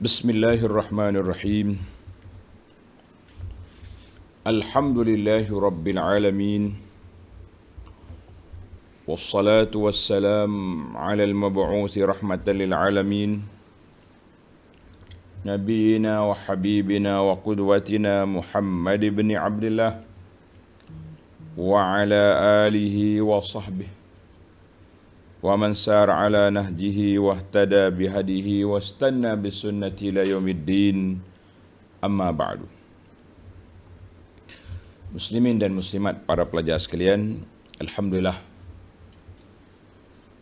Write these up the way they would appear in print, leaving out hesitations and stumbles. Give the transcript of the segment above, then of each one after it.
Bismillahirrahmanirrahim. Alhamdulillahi Rabbil Alamin. Wassalatu wassalam ala al-mab'uthi rahmatan lil alamin. Nabiina wa habibina wa qudwatina Muhammad ibn Abdullah wa ala alihi wa sahbihi wa man sar ala nahjihi wa ihtada bihadihi wa istanna bisunnati ila yaumiddin. Amma ba'du. Muslimin dan muslimat, para pelajar sekalian, alhamdulillah,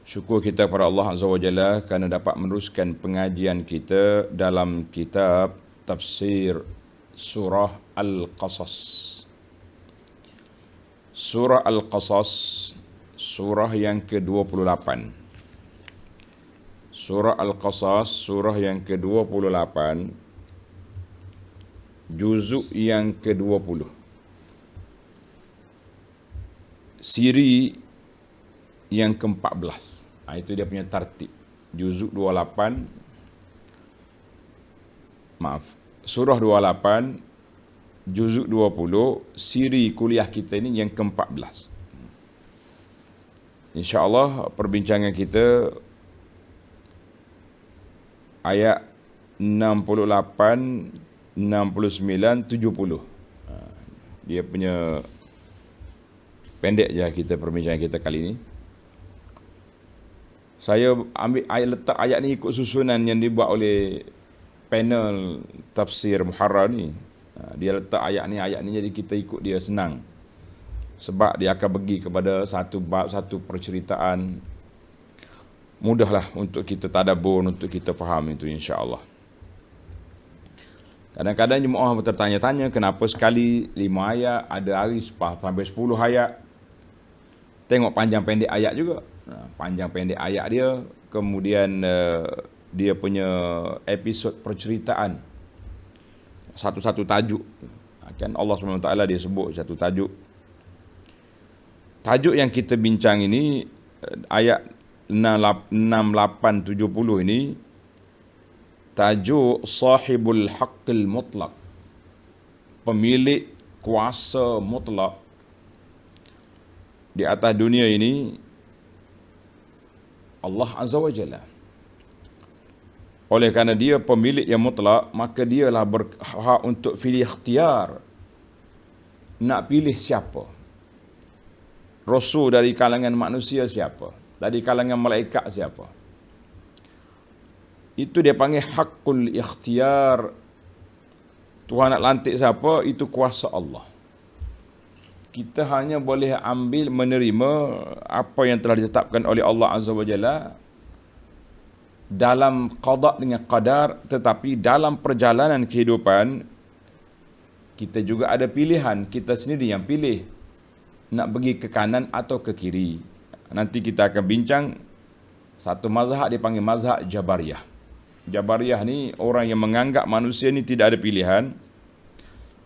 syukur kita kepada Allah Azza wa Jalla kerana dapat meneruskan pengajian kita dalam kitab tafsir surah Al-Qasas. Surah Al-Qasas, surah yang ke-28. Surah Al-Qasas, surah yang ke-28, juzuk yang ke-20. Siri yang ke-14. Itu dia punya tartib. Juzuk 28, surah 28, juzuk 20, siri kuliah kita ini yang ke-14. InsyaAllah perbincangan kita ayat 68, 69, 70. Dia punya pendek je kita perbincangan kita kali ini. Saya ambil letak ayat ni ikut susunan yang dibuat oleh panel tafsir Muharrar ni. Dia letak ayat ni jadi kita ikut dia senang. Sebab dia akan pergi kepada satu bab, satu perceritaan. Mudahlah untuk kita tadabbur, untuk kita faham itu, insya-Allah. Kadang-kadang jemaah bertanya-tanya kenapa sekali 5 ayat, ada hari sampai 10 ayat. Tengok panjang pendek ayat juga. Panjang pendek ayat dia, kemudian dia punya episod perceritaan. Satu-satu tajuk. Kan Allah SWT dia sebut satu tajuk. Tajuk yang kita bincang ini, ayat 6870 ini, tajuk Sahibul Haqqil Mutlaq, pemilik kuasa mutlak di atas dunia ini, Allah Azza wa Jalla. Oleh kerana dia pemilik yang mutlak, maka dialah berhak untuk pilih ikhtiar nak pilih siapa. Rasul dari kalangan manusia siapa? Dari kalangan malaikat siapa? Itu dia panggil hakul ikhtiar. Tuhan nak lantik siapa, itu kuasa Allah. Kita hanya boleh ambil, menerima apa yang telah ditetapkan oleh Allah Azza wa Jalla dalam qada dengan qadar. Tetapi dalam perjalanan kehidupan, kita juga ada pilihan. Kita sendiri yang pilih nak pergi ke kanan atau ke kiri. Nanti kita akan bincang satu mazhab, dia panggil mazhab Jabariyah. Jabariyah ni orang yang menganggap manusia ni tidak ada pilihan.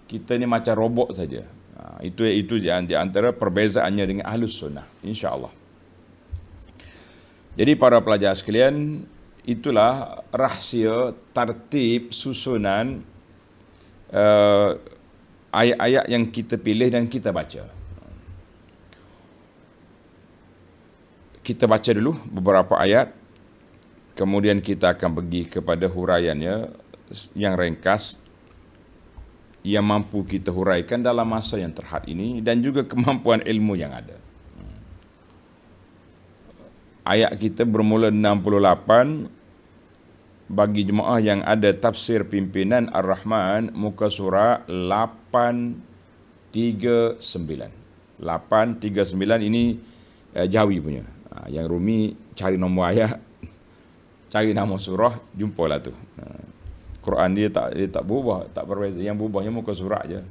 Kita ni macam robot saja. Itu di antara perbezaannya dengan Ahlus Sunnah, insya-Allah. Jadi para pelajar sekalian, itulah rahsia tartib susunan ayat-ayat yang kita pilih dan kita baca. Kita baca dulu beberapa ayat, kemudian kita akan pergi kepada huraiannya yang ringkas, yang mampu kita huraikan dalam masa yang terhad ini, dan juga kemampuan ilmu yang ada. Ayat kita bermula 68. Bagi jemaah yang ada tafsir pimpinan Ar-Rahman, muka surah 839. 839 ini Jawi punya. Yang Rumi cari nombor ayat, cari nama surah, jumpalah tu. Quran dia tak berubah, tak berbeza. Yang berubahnya muka surah je.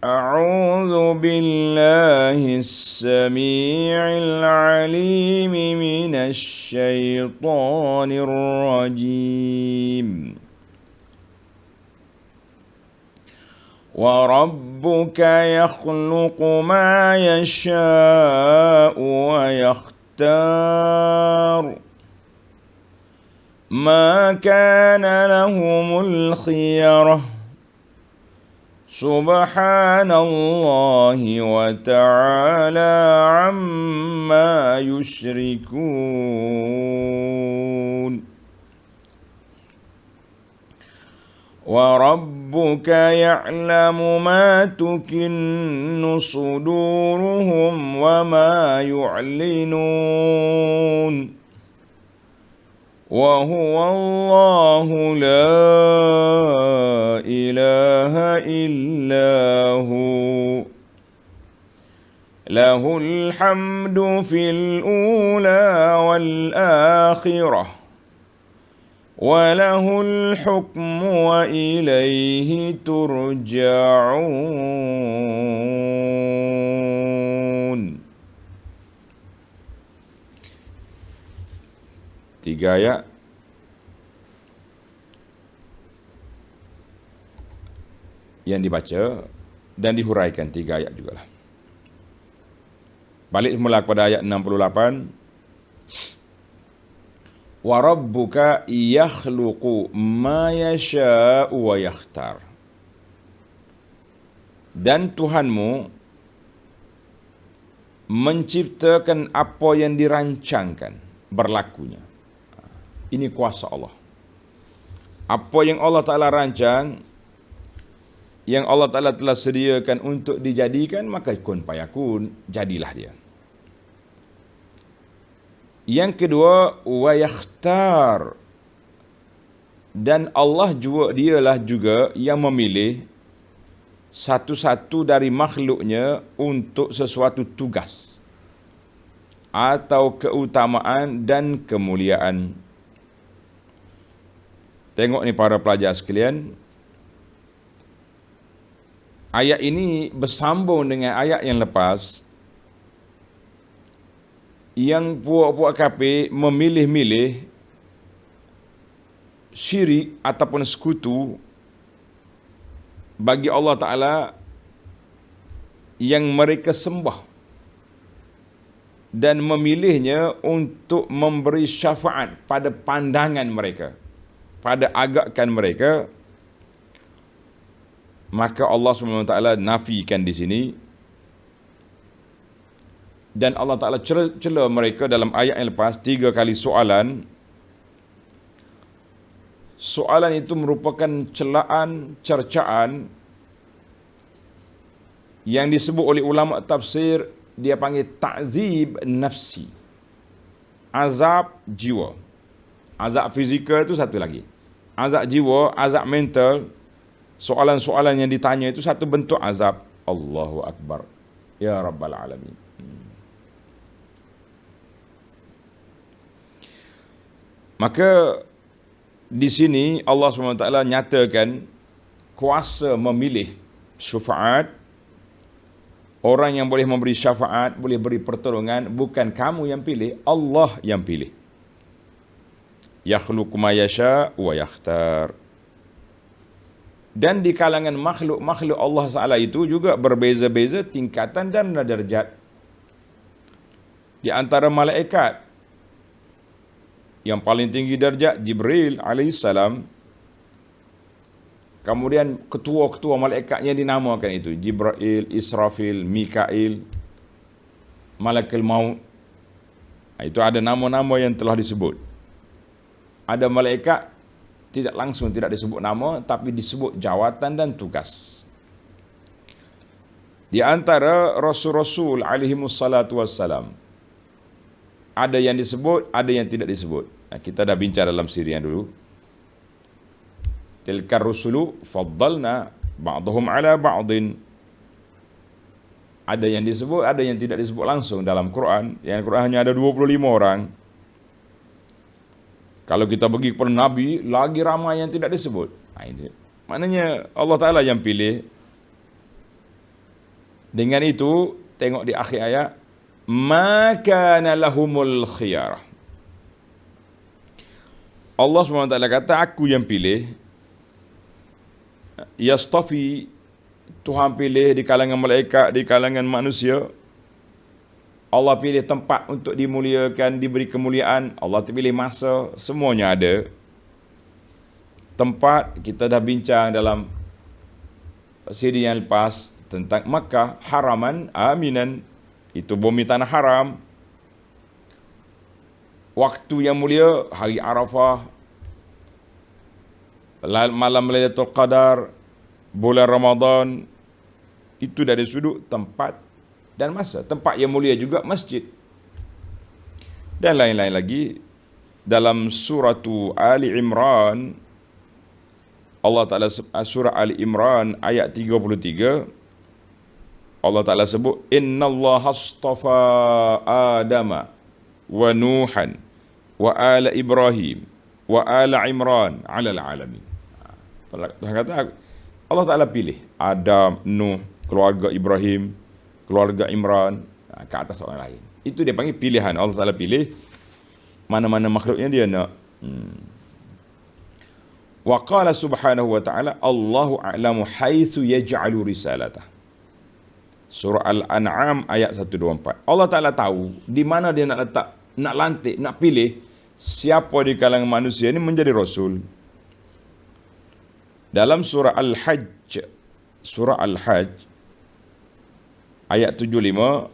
A'udzu billahis samii'il 'aliim minasy syaithaanir rajiim. وَرَبُّكَ يَخْلُقُ مَا يَشَاءُ وَيَخْتَارُ ما كان لهم الخيرة سبحان الله وتعالى عما يشركون وربك يعلم ما تكن صدورهم وما يعلنون وهو الله لا إله إلا هو له الحمد في الأولى والآخرة وله الحكم وإليه ترجعون. 3 ayat yang dibaca dan dihuraikan 3 ayat jugalah. Balik semula kepada ayat 68. Wa rabbuka yakhluqu ma yasha'u wa yakhtar. Dan Tuhanmu menciptakan apa yang dirancangkan berlakunya. Ini kuasa Allah. Apa yang Allah Ta'ala rancang, yang Allah Ta'ala telah sediakan untuk dijadikan, maka kun payakun, jadilah dia. Yang kedua, wa yakhtar. Dan Allah juga, dialah juga yang memilih satu-satu dari makhluknya untuk sesuatu tugas atau keutamaan dan kemuliaan. Tengok ni para pelajar sekalian. Ayat ini bersambung dengan ayat yang lepas, yang puak-puak kafir memilih-milih syirik ataupun sekutu bagi Allah Ta'ala yang mereka sembah dan memilihnya untuk memberi syafaat pada pandangan mereka, pada agakan mereka. Maka Allah SWT nafikan di sini, dan Allah Ta'ala cela mereka dalam ayat yang lepas 3 kali soalan. Soalan itu merupakan celaan, cercaan yang disebut oleh ulama tafsir, dia panggil ta'zib nafsi, azab jiwa. Azab fizikal itu satu lagi, azab jiwa, azab mental. Soalan-soalan yang ditanya itu satu bentuk azab. Allahu Akbar, ya Rabbal Alamin. Maka di sini Allah SWT nyatakan kuasa memilih syafaat. Orang yang boleh memberi syafaat, boleh beri pertolongan, bukan kamu yang pilih, Allah yang pilih. Yakhluqu ma yasha wa yakhtar. Dan di kalangan makhluk-makhluk Allah Ta'ala itu juga berbeza-beza tingkatan dan darjat. Di antara malaikat, yang paling tinggi darjat Jibril alaihissalam. Kemudian ketua-ketua malaikatnya dinamakan itu, Jibril, Israfil, Mikail, Malakul Maut. Itu ada nama-nama yang telah disebut. Ada malaikat tidak langsung tidak disebut nama, tapi disebut jawatan dan tugas. Di antara rasul-rasul alaihimussalatu wassalam, ada yang disebut, ada yang tidak disebut. Kita dah bincang dalam siri yang dulu. Tilkar rusulu faddalna ba'dahum ala ba'din. Ada yang disebut, ada yang tidak disebut langsung dalam Quran. Yang Quran hanya ada 25 orang. Kalau kita pergi kepada Nabi, lagi ramai yang tidak disebut. Maknanya Allah Ta'ala yang pilih. Dengan itu, tengok di akhir ayat, ma kana lahumul khiyarah. Allah SWT kata, aku yang pilih. Yastafi, Tuhan pilih di kalangan malaikat, di kalangan manusia. Allah pilih tempat untuk dimuliakan, diberi kemuliaan. Allah pilih masa, semuanya ada. Tempat, kita dah bincang dalam siri yang lepas tentang Makkah, haraman aminan. Itu bumi tanah haram. Waktu yang mulia, hari Arafah, malam Lailatul Qadar, bulan Ramadan. Itu dari sudut tempat dan masa. Tempat yang mulia juga masjid. Dan lain-lain lagi. Dalam surah Ali Imran, Allah Ta'ala, surah Ali Imran ayat 33, Allah Ta'ala sebut, Inna Allah astafa Adama wa Nuhan wa ala Ibrahim wa ala Imran ala alamin. Tuhan kata, Allah Ta'ala pilih Adam, Nuh, keluarga Ibrahim, keluarga Imran ke atas orang lain. Itu dia panggil pilihan. Allah Ta'ala pilih mana-mana makhluknya dia nak. Wa qala subhanahu wa ta'ala, Allahu a'lamu haitsu yaj'alu risalatah. Surah Al-An'am ayat 124. Allah Ta'ala tahu di mana dia nak letak, nak lantik, nak pilih siapa di kalangan manusia ini menjadi rasul. Dalam surah Al-Hajj, surah Al-Hajj ayat 75,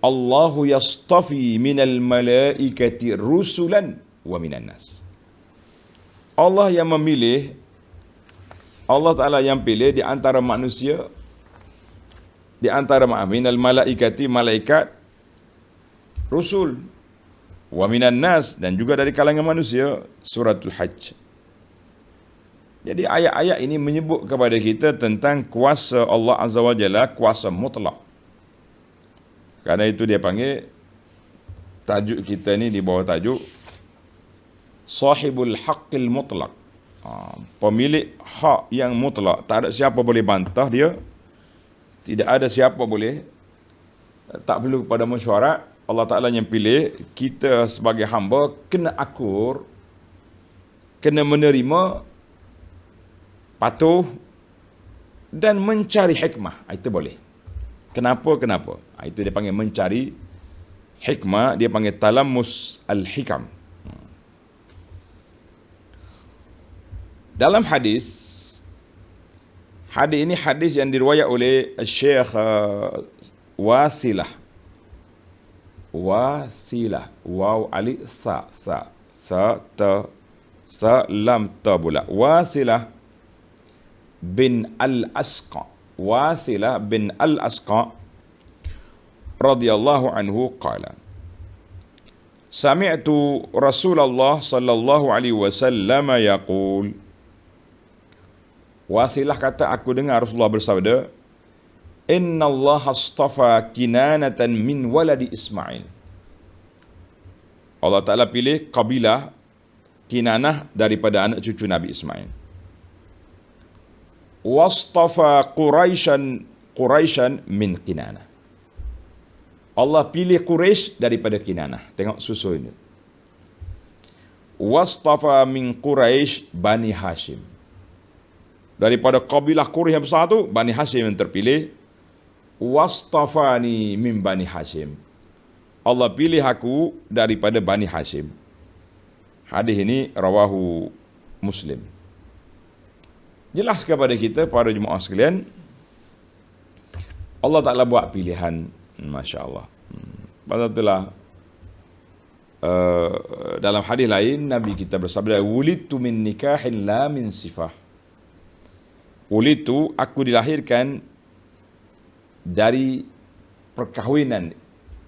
Allahu yastafi minal malaikati rusulan wa minan nas. Allah yang memilih, Allah Ta'ala yang pilih di antara manusia, di antara minal malaikati, malaikat, rusul, wa minan nas, dan juga dari kalangan manusia. Suratul Hajj. Jadi ayat-ayat ini menyebut kepada kita tentang kuasa Allah Azza wa Jalla, kuasa mutlak. Karena itu dia panggil, tajuk kita ni di bawah tajuk Sahibul Haqqil Mutlak. Pemilik hak yang mutlak. Tak ada siapa boleh bantah dia. Tidak ada siapa boleh, tak perlu kepada mesyuarat. Allah Ta'ala yang pilih. Kita sebagai hamba kena akur, kena menerima, patuh dan mencari hikmah. Itu boleh. Kenapa? Itu dia panggil mencari hikmah. Dia panggil talamus al-hikam. Dalam hadis ini hadis yang diriwayat oleh Syekh Wasilah, waw alif sa lam ta bula, Wasilah bin al-Asqa, Wasilah bin al-Asqa radhiyallahu anhu qala, sami'tu Rasulullah sallallahu alaihi wasallam yaqul. Wasilah kata, aku dengar Rasulullah bersabda, Inna Allah astafa kinanatan min waladi Ismail. Allah Ta'ala pilih kabilah Kinanah daripada anak cucu Nabi Ismail. Wastafa Quraisyan min Kinanah. Allah pilih Quraisy daripada Kinanah. Tengok susu ini. Wastafa min Quraisy Bani Hashim. Daripada kabilah Quraisy yang besar tu, Bani Hashim yang terpilih. Wastafani min Bani Hashim. Allah pilih aku daripada Bani Hashim. Hadis ini rawahu Muslim. Jelas kepada kita, para jemaah sekalian, Allah Ta'ala buat pilihan. Masya Allah. Pasal itulah dalam hadis lain, Nabi kita bersabda, Wulidtu min nikahin la min sifah. Wulidtu, aku dilahirkan dari perkahwinan.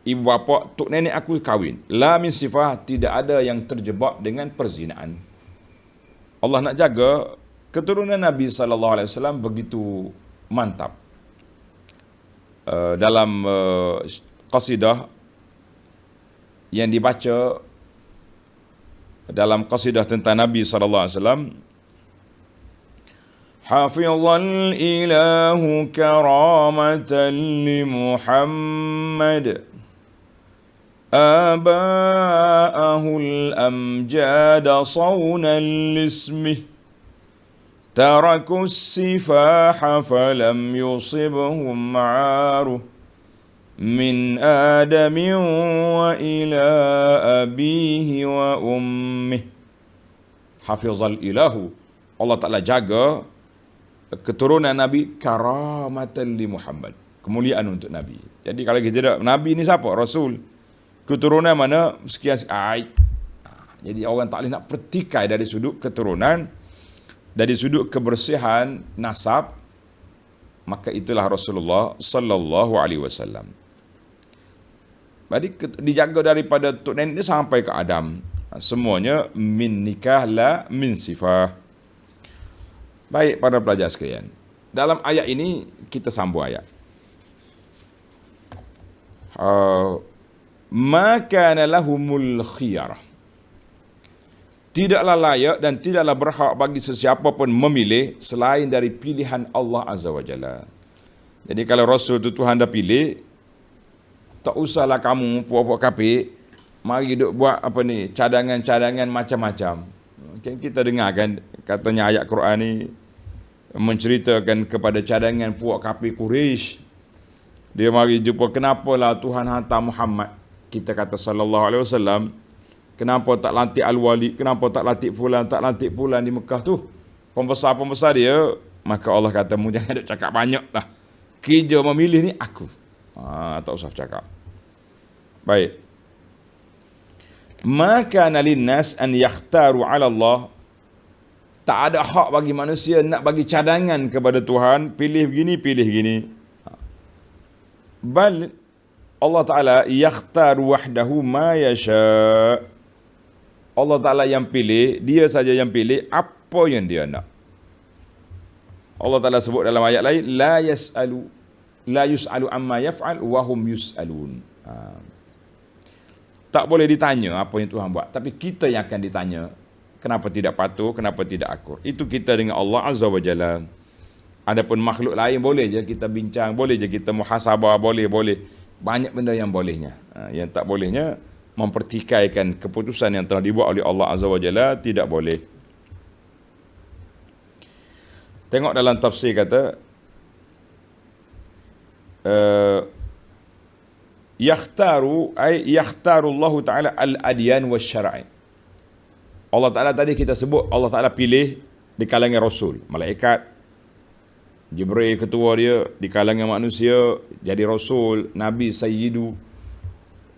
Ibu bapa, tok nenek aku kahwin. La min sifah, tidak ada yang terjebak dengan perzinaan. Allah nak jaga keturunan Nabi SAW begitu mantap. Dalam qasidah yang dibaca dalam qasidah tentang Nabi SAW, Hafizal ilahu karamatan li Muhammad Aba'ahul amjada sawnan lismih Tarakus sifaha falam yusibhum ma'aruh min Adamin wa ila abihi wa ummih hafizal ilahu. Allah Ta'ala jaga keturunan Nabi karamatan li Muhammad, kemuliaan untuk Nabi. Jadi kalau kita tidak, Nabi ni siapa? Rasul. Keturunan mana? Sekian. Jadi orang tak boleh nak pertikai dari sudut keturunan, dari sudut kebersihan nasab, maka itulah Rasulullah sallallahu alaihi wasallam. Jadi dijaga daripada tok nenek sampai ke Adam. Semuanya min nikah la min sifah. Baik para pelajar sekalian, dalam ayat ini kita sambung ayat. Ma kana lahumul khiyarah. Tidaklah layak dan tidaklah berhak bagi sesiapa pun memilih selain dari pilihan Allah Azza wa Jalla. Jadi kalau Rasul itu Tuhan dah pilih, tak usahlah kamu puak-puak kapik, mari duk buat apa ni, cadangan-cadangan macam-macam. Kita dengar kan, katanya ayat Quran ni menceritakan kepada cadangan puak kapik Quraisy. Dia mari jumpa, kenapalah Tuhan hantar Muhammad, kita kata sallallahu alaihi wasallam, kenapa tak lantik al-wali, kenapa tak lantik fulan di Mekah tu, pembesar-pembesar dia. Maka Allah kata, mu jangan duk cakap banyak lah, kerja memilih ni aku. Tak usah cakap. Baik. Maka nalinnas an yakhtaru ala Allah. Tak ada hak bagi manusia nak bagi cadangan kepada Tuhan, pilih begini, pilih gini. Bal Allah Ta'ala yakhtaru wahdahu ma yasha'. Allah Ta'ala yang pilih, dia saja yang pilih apa yang dia nak. Allah Ta'ala sebut dalam ayat lain, la yus'alu amma yaf'al wa hum yus'alun. Tak boleh ditanya apa yang Tuhan buat, tapi kita yang akan ditanya, kenapa tidak patuh, kenapa tidak akur. Itu kita dengan Allah Azza wa Jalla. Adapun makhluk lain boleh je kita bincang, boleh je kita muhasabah, boleh. Banyak benda yang bolehnya. Yang tak bolehnya, mempertikaikan keputusan yang telah dibuat oleh Allah Azza wa Jalla, tidak boleh. Tengok dalam tafsir kata, yakhtaru Allah Ta'ala al-adyan wa syara'i. Allah Ta'ala tadi kita sebut, Allah Ta'ala pilih di kalangan Rasul, malaikat. Jibril ketua dia, di kalangan manusia jadi Rasul, Nabi Sayyidu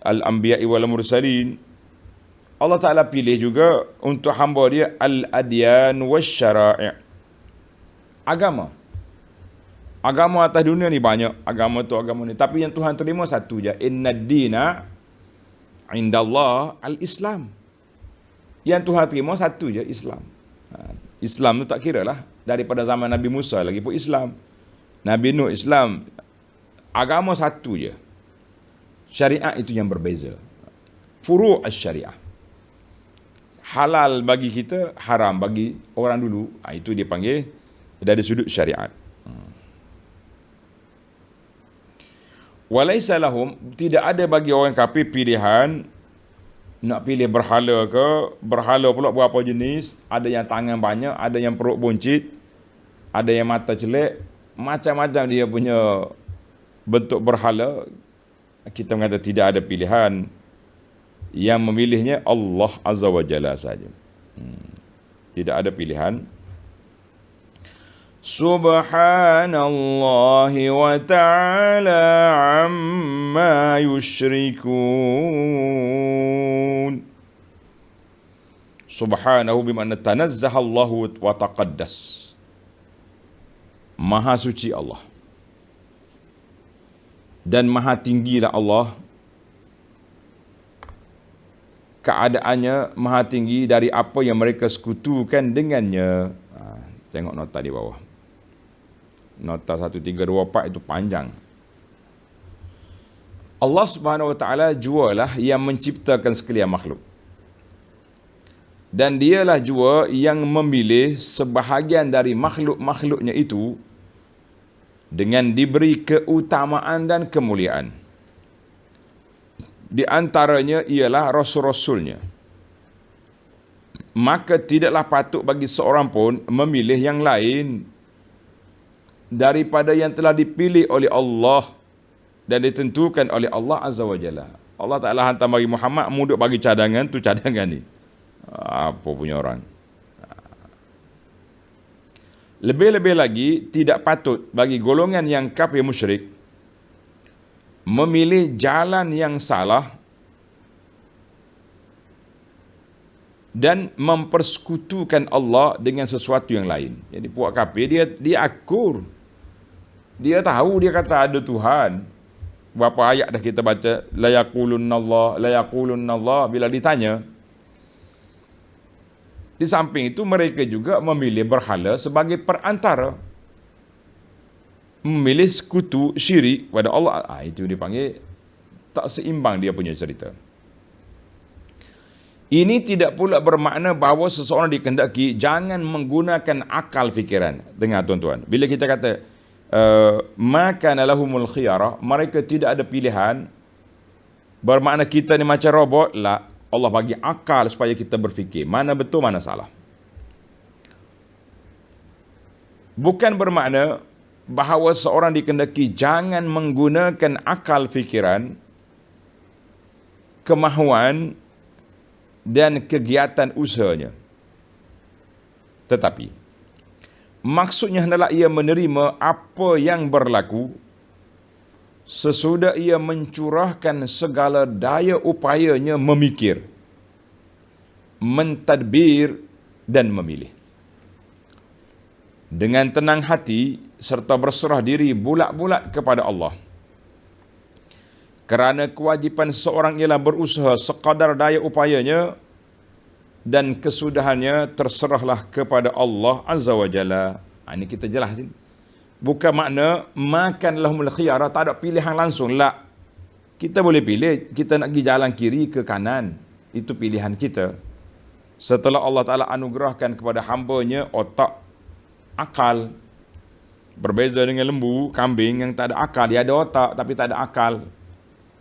Al-Anbiya'i wal Mursalin. Allah Ta'ala pilih juga untuk hamba dia al-adyan wa syara'i. Agama atas dunia ni banyak, agama tu agama ni, tapi yang Tuhan terima satu je, inna dina indallah al-Islam. Yang Tuhan terima satu je, Islam. Islam tu tak kira lah, daripada zaman Nabi Musa lagi pun Islam, Nabi Nuh Islam. Agama satu je, syariat itu yang berbeza. Furu' as-syariah, halal bagi kita, haram bagi orang dulu. Itu dia panggil dari sudut syariat. Walaisa lahum, tidak ada bagi orang kafir pilihan nak pilih berhala ke, berhala pula berapa jenis, ada yang tangan banyak, ada yang perut buncit, ada yang mata celek, macam-macam dia punya bentuk berhala. Kita mengatakan tidak ada pilihan, yang memilihnya Allah Azza wa Jalla saja. Tidak ada pilihan. Subhanallahi wa ta'ala amma yushrikun. Subhanahu bimakna tanazzaha Allahu wa taqaddas. Maha suci Allah, dan maha tinggilah Allah. Keadaannya maha tinggi dari apa yang mereka sekutukan dengannya. Tengok nota di bawah. Nota 1324 itu panjang. Allah Subhanahu wa Ta'ala jualah yang menciptakan sekalian makhluk. Dan dialah jua yang memilih sebahagian dari makhluk-makhluknya itu dengan diberi keutamaan dan kemuliaan. Di antaranya ialah rasul-rasulnya. Maka tidaklah patut bagi seorang pun memilih yang lain daripada yang telah dipilih oleh Allah dan ditentukan oleh Allah Azza wa Jalla. Allah Ta'ala hantar bagi Muhammad, muduk bagi cadangan tu cadangan ni. Apa punya orang. Lebih-lebih lagi, tidak patut bagi golongan yang kafir musyrik memilih jalan yang salah dan mempersekutukan Allah dengan sesuatu yang lain. Jadi puak kafir dia akur. Dia tahu, dia kata ada Tuhan. Berapa ayat dah kita baca, la yaqulunallah bila ditanya. Di samping itu mereka juga memilih berhala sebagai perantara. Memilih sekutu syirik pada Allah. Itu dipanggil tak seimbang dia punya cerita. Ini tidak pula bermakna bahawa seseorang dikehendaki jangan menggunakan akal fikiran. Dengar tuan-tuan. Bila kita kata maka lahumul khiyarah, mereka tidak ada pilihan, bermakna kita ni macam robot. La, Allah bagi akal supaya kita berfikir mana betul mana salah. Bukan bermakna bahawa seorang dikehendaki jangan menggunakan akal fikiran, kemahuan dan kegiatan usahanya. Tetapi maksudnya adalah ia menerima apa yang berlaku sesudah ia mencurahkan segala daya upayanya memikir, mentadbir dan memilih. Dengan tenang hati serta berserah diri bulat-bulat kepada Allah. Kerana kewajipan seseorang ialah berusaha sekadar daya upayanya dan kesudahannya terserahlah kepada Allah Azza wa Jalla. Ini kita jelas sini. Bukan makna makan lahumul khiyarah, tak ada pilihan langsung. La. Kita boleh pilih, kita nak pergi jalan kiri ke kanan. Itu pilihan kita. Setelah Allah Ta'ala anugerahkan kepada hamba-Nya otak, akal. Berbeza dengan lembu, kambing yang tak ada akal. Dia ada otak tapi tak ada akal.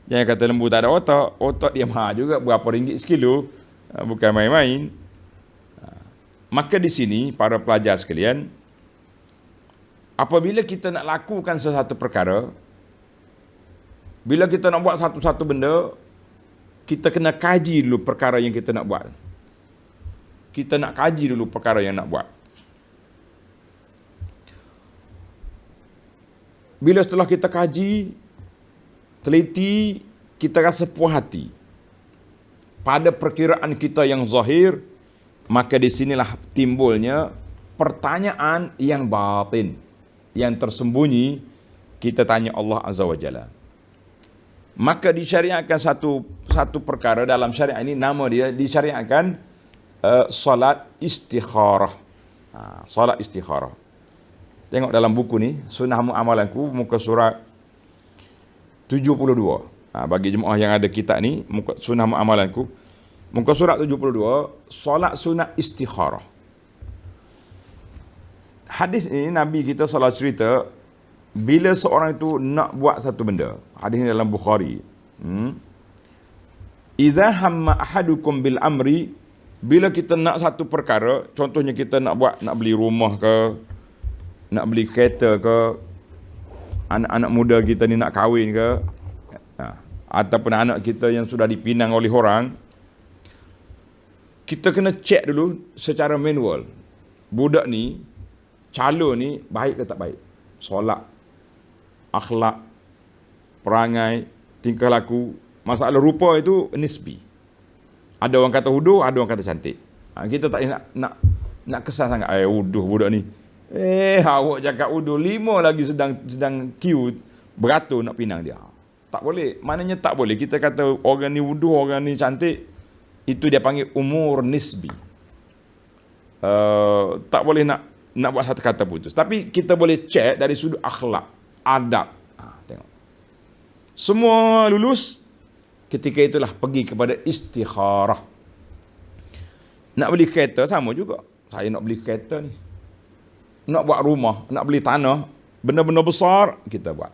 Yang kata lembu tak ada otak, otak dia mahal juga, berapa ringgit sekilo. Bukan main-main. Maka di sini, para pelajar sekalian, apabila kita nak lakukan sesuatu perkara, bila kita nak buat satu-satu benda, kita kena kaji dulu perkara yang kita nak buat. Kita nak kaji dulu perkara yang nak buat. Bila setelah kita kaji, teliti, kita rasa puas hati pada perkiraan kita yang zahir, maka di sinilah timbulnya pertanyaan yang batin, yang tersembunyi. Kita tanya Allah Azza wa Jalla. Maka disyariatkan satu perkara dalam syariat ini, nama dia disyariatkan salat istikharah. Salat istikharah. Tengok dalam buku ni, Sunnah Amalanku, muka surat 72. Bagi jemaah yang ada kitab ni, muka Sunnah Amalanku, muka surat 72, solat sunat istikharah. Hadis ini Nabi kita salah cerita bila seorang itu nak buat satu benda. Hadis ini dalam Bukhari. Idza hamma ahadukum bil amri, bila kita nak satu perkara, contohnya kita nak beli rumah ke, nak beli kereta ke, anak-anak muda kita ni nak kahwin ke, ataupun anak kita yang sudah dipinang oleh orang, kita kena cek dulu secara manual. Budak ni, calon ni baik ke tak baik? Solat, akhlak, perangai, tingkah laku. Masalah rupa itu nisbi. Ada orang kata hudu, ada orang kata cantik. Kita tak nak kesal sangat. Huduh budak ni. Awak cakap hudu, 5 lagi sedang queue beratur nak pinang dia. Tak boleh. Maknanya tak boleh. Kita kata orang ni hudu, orang ni cantik. Itu dia panggil umur nisbi. Tak boleh nak buat satu kata putus. Tapi kita boleh cek dari sudut akhlak, adab. Tengok. Semua lulus, ketika itulah pergi kepada istikharah. Nak beli kereta sama juga. Saya nak beli kereta ni. Nak buat rumah, nak beli tanah, benda-benda besar kita buat.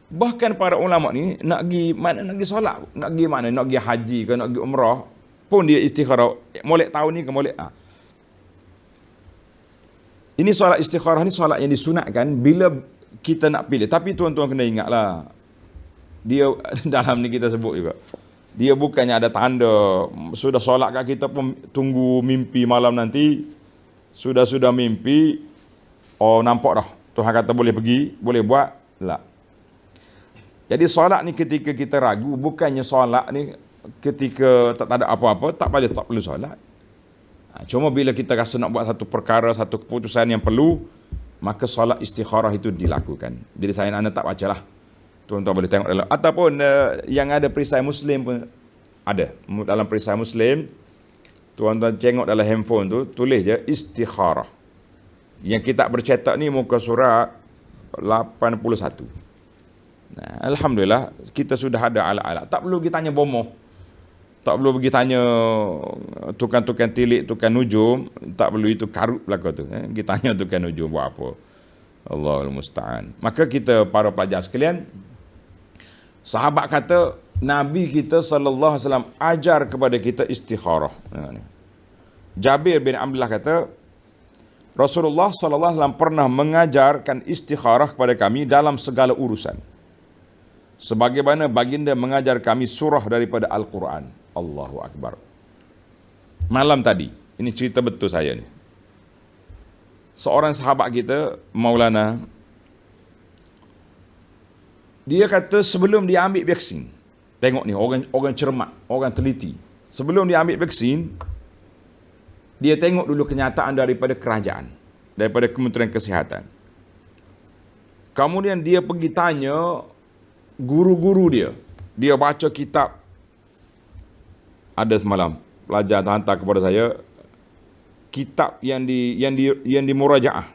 Bahkan para ulama ni nak pergi mana, nak pergi solat, nak pergi mana, nak pergi haji ke, nak pergi umrah, pun dia istikharah. Molek tahun ni ke molek. Ini solat istikharah ni solat yang disunatkan bila kita nak pilih. Tapi tuan-tuan kena ingatlah, dia dalam ni kita sebut juga. Dia bukannya ada tanda sudah solat kat kita pun tunggu mimpi malam nanti. Sudah mimpi, oh nampak dah. Tuhan kata boleh pergi, boleh buat. Tak. Jadi solat ni ketika kita ragu, bukannya solat ni ketika tak ada apa-apa, tak perlu solat. Cuma bila kita rasa nak buat satu perkara, satu keputusan yang perlu, maka solat istikharah itu dilakukan. Jadi saya anda tak bacalah. Tuan-tuan boleh tengok dalam. Ataupun yang ada perisai Muslim pun ada. Dalam perisai Muslim, tuan-tuan tengok dalam handphone tu, tulis je istikharah. Yang kita bercetak ni muka surat 81. Nah, Alhamdulillah, kita sudah ada alat-alat. Tak perlu kita tanya bomoh. Tak perlu pergi tanya tukang-tukang tilik, tukang nujum. Tak perlu itu karut belaka tu. Kita tanya tukang nujum buat apa. Allahul Musta'an. Maka kita, para pelajar sekalian, sahabat kata, Nabi kita sallallahu alaihi wasallam ajar kepada kita istikharah. Jabir bin Abdullah kata, Rasulullah sallallahu alaihi wasallam pernah mengajarkan istikharah kepada kami dalam segala urusan. Sebagaimana baginda mengajar kami surah daripada Al-Quran. Allahu Akbar. Malam tadi, ini cerita betul saya ni. Seorang sahabat kita, Maulana, dia kata sebelum dia ambil vaksin, tengok ni orang cermat, orang teliti. Sebelum dia ambil vaksin, dia tengok dulu kenyataan daripada kerajaan, daripada Kementerian Kesihatan. Kemudian dia pergi tanya guru-guru dia. Dia baca kitab. Ada semalam pelajar hantar kepada saya kitab yang di murajaah.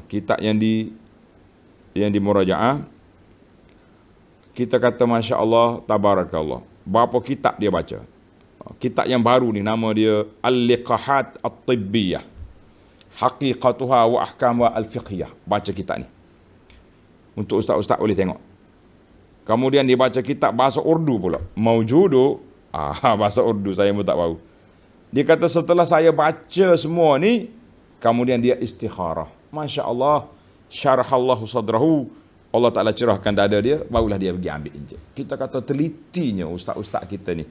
Kitab yang di murajaah. Kita kata Masya Allah, Tabarakallah. Berapa kitab dia baca? Kitab yang baru ni, nama dia Al-Liqahat At-Tibbiyah, Haqiqatuha wa Ahkamuha Al-Fiqhiyah. Baca kitab ni. Untuk ustaz-ustaz boleh tengok. Kemudian dia baca kitab bahasa Urdu pula. Maujudu. Bahasa Urdu saya pun tak tahu. Dia kata setelah saya baca semua ni, kemudian dia istikharah. Masya Allah. Syarahallahu sadrahu. Allah Ta'ala cerahkan dada dia, barulah dia pergi ambil injek. Kita kata telitinya ustaz-ustaz kita ni.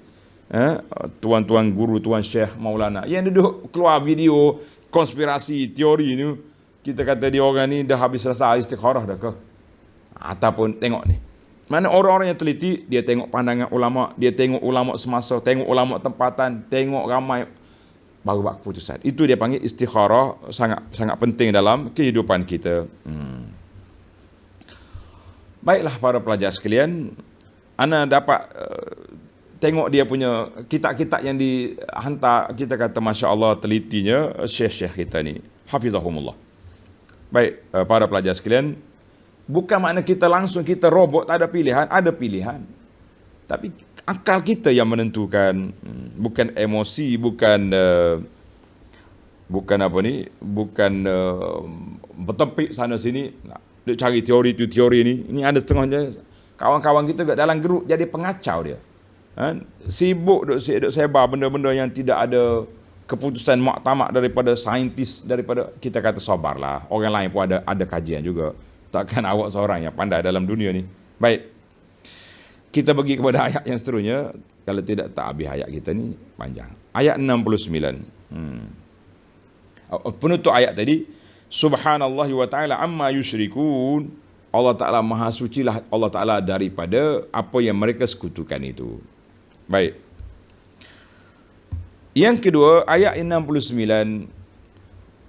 Tuan-tuan guru, tuan syekh, maulana. Yang duduk keluar video konspirasi, teori ni. Kita kata dia orang ni dah habis selesai istikharah dah ke? Ataupun tengok ni. Mana orang-orang yang teliti, dia tengok pandangan ulama, dia tengok ulama semasa, tengok ulama tempatan, tengok ramai, baru buat keputusan. Itu dia panggil istikharah, sangat penting dalam kehidupan kita. Baiklah para pelajar sekalian, ana dapat tengok dia punya kitab-kitab yang dihantar, kita kata Masya Allah telitinya syekh-syekh kita ni, hafizahumullah. Baik, para pelajar sekalian, bukan makna kita langsung kita robot, tak ada pilihan. Ada pilihan. Tapi akal kita yang menentukan. Bukan emosi, bukan bertempik sana sini. Dia cari teori tu, teori ni. Ini ada setengahnya. Kawan-kawan kita kat dalam grup jadi pengacau dia. Sibuk duk sebar benda-benda yang tidak ada keputusan muktamad daripada saintis, daripada, kita kata sabarlah. Orang lain pun ada kajian juga. Takkan awak seorang yang pandai dalam dunia ni. Baik. Kita pergi kepada ayat yang seterusnya. Kalau tidak, tak habis ayat kita ni. Panjang. Ayat 69. Penutup ayat tadi. Subhanallah wa ta'ala amma yusyrikun. Allah Ta'ala maha sucilah Allah Ta'ala daripada apa yang mereka sekutukan itu. Baik. Yang kedua, ayat 69.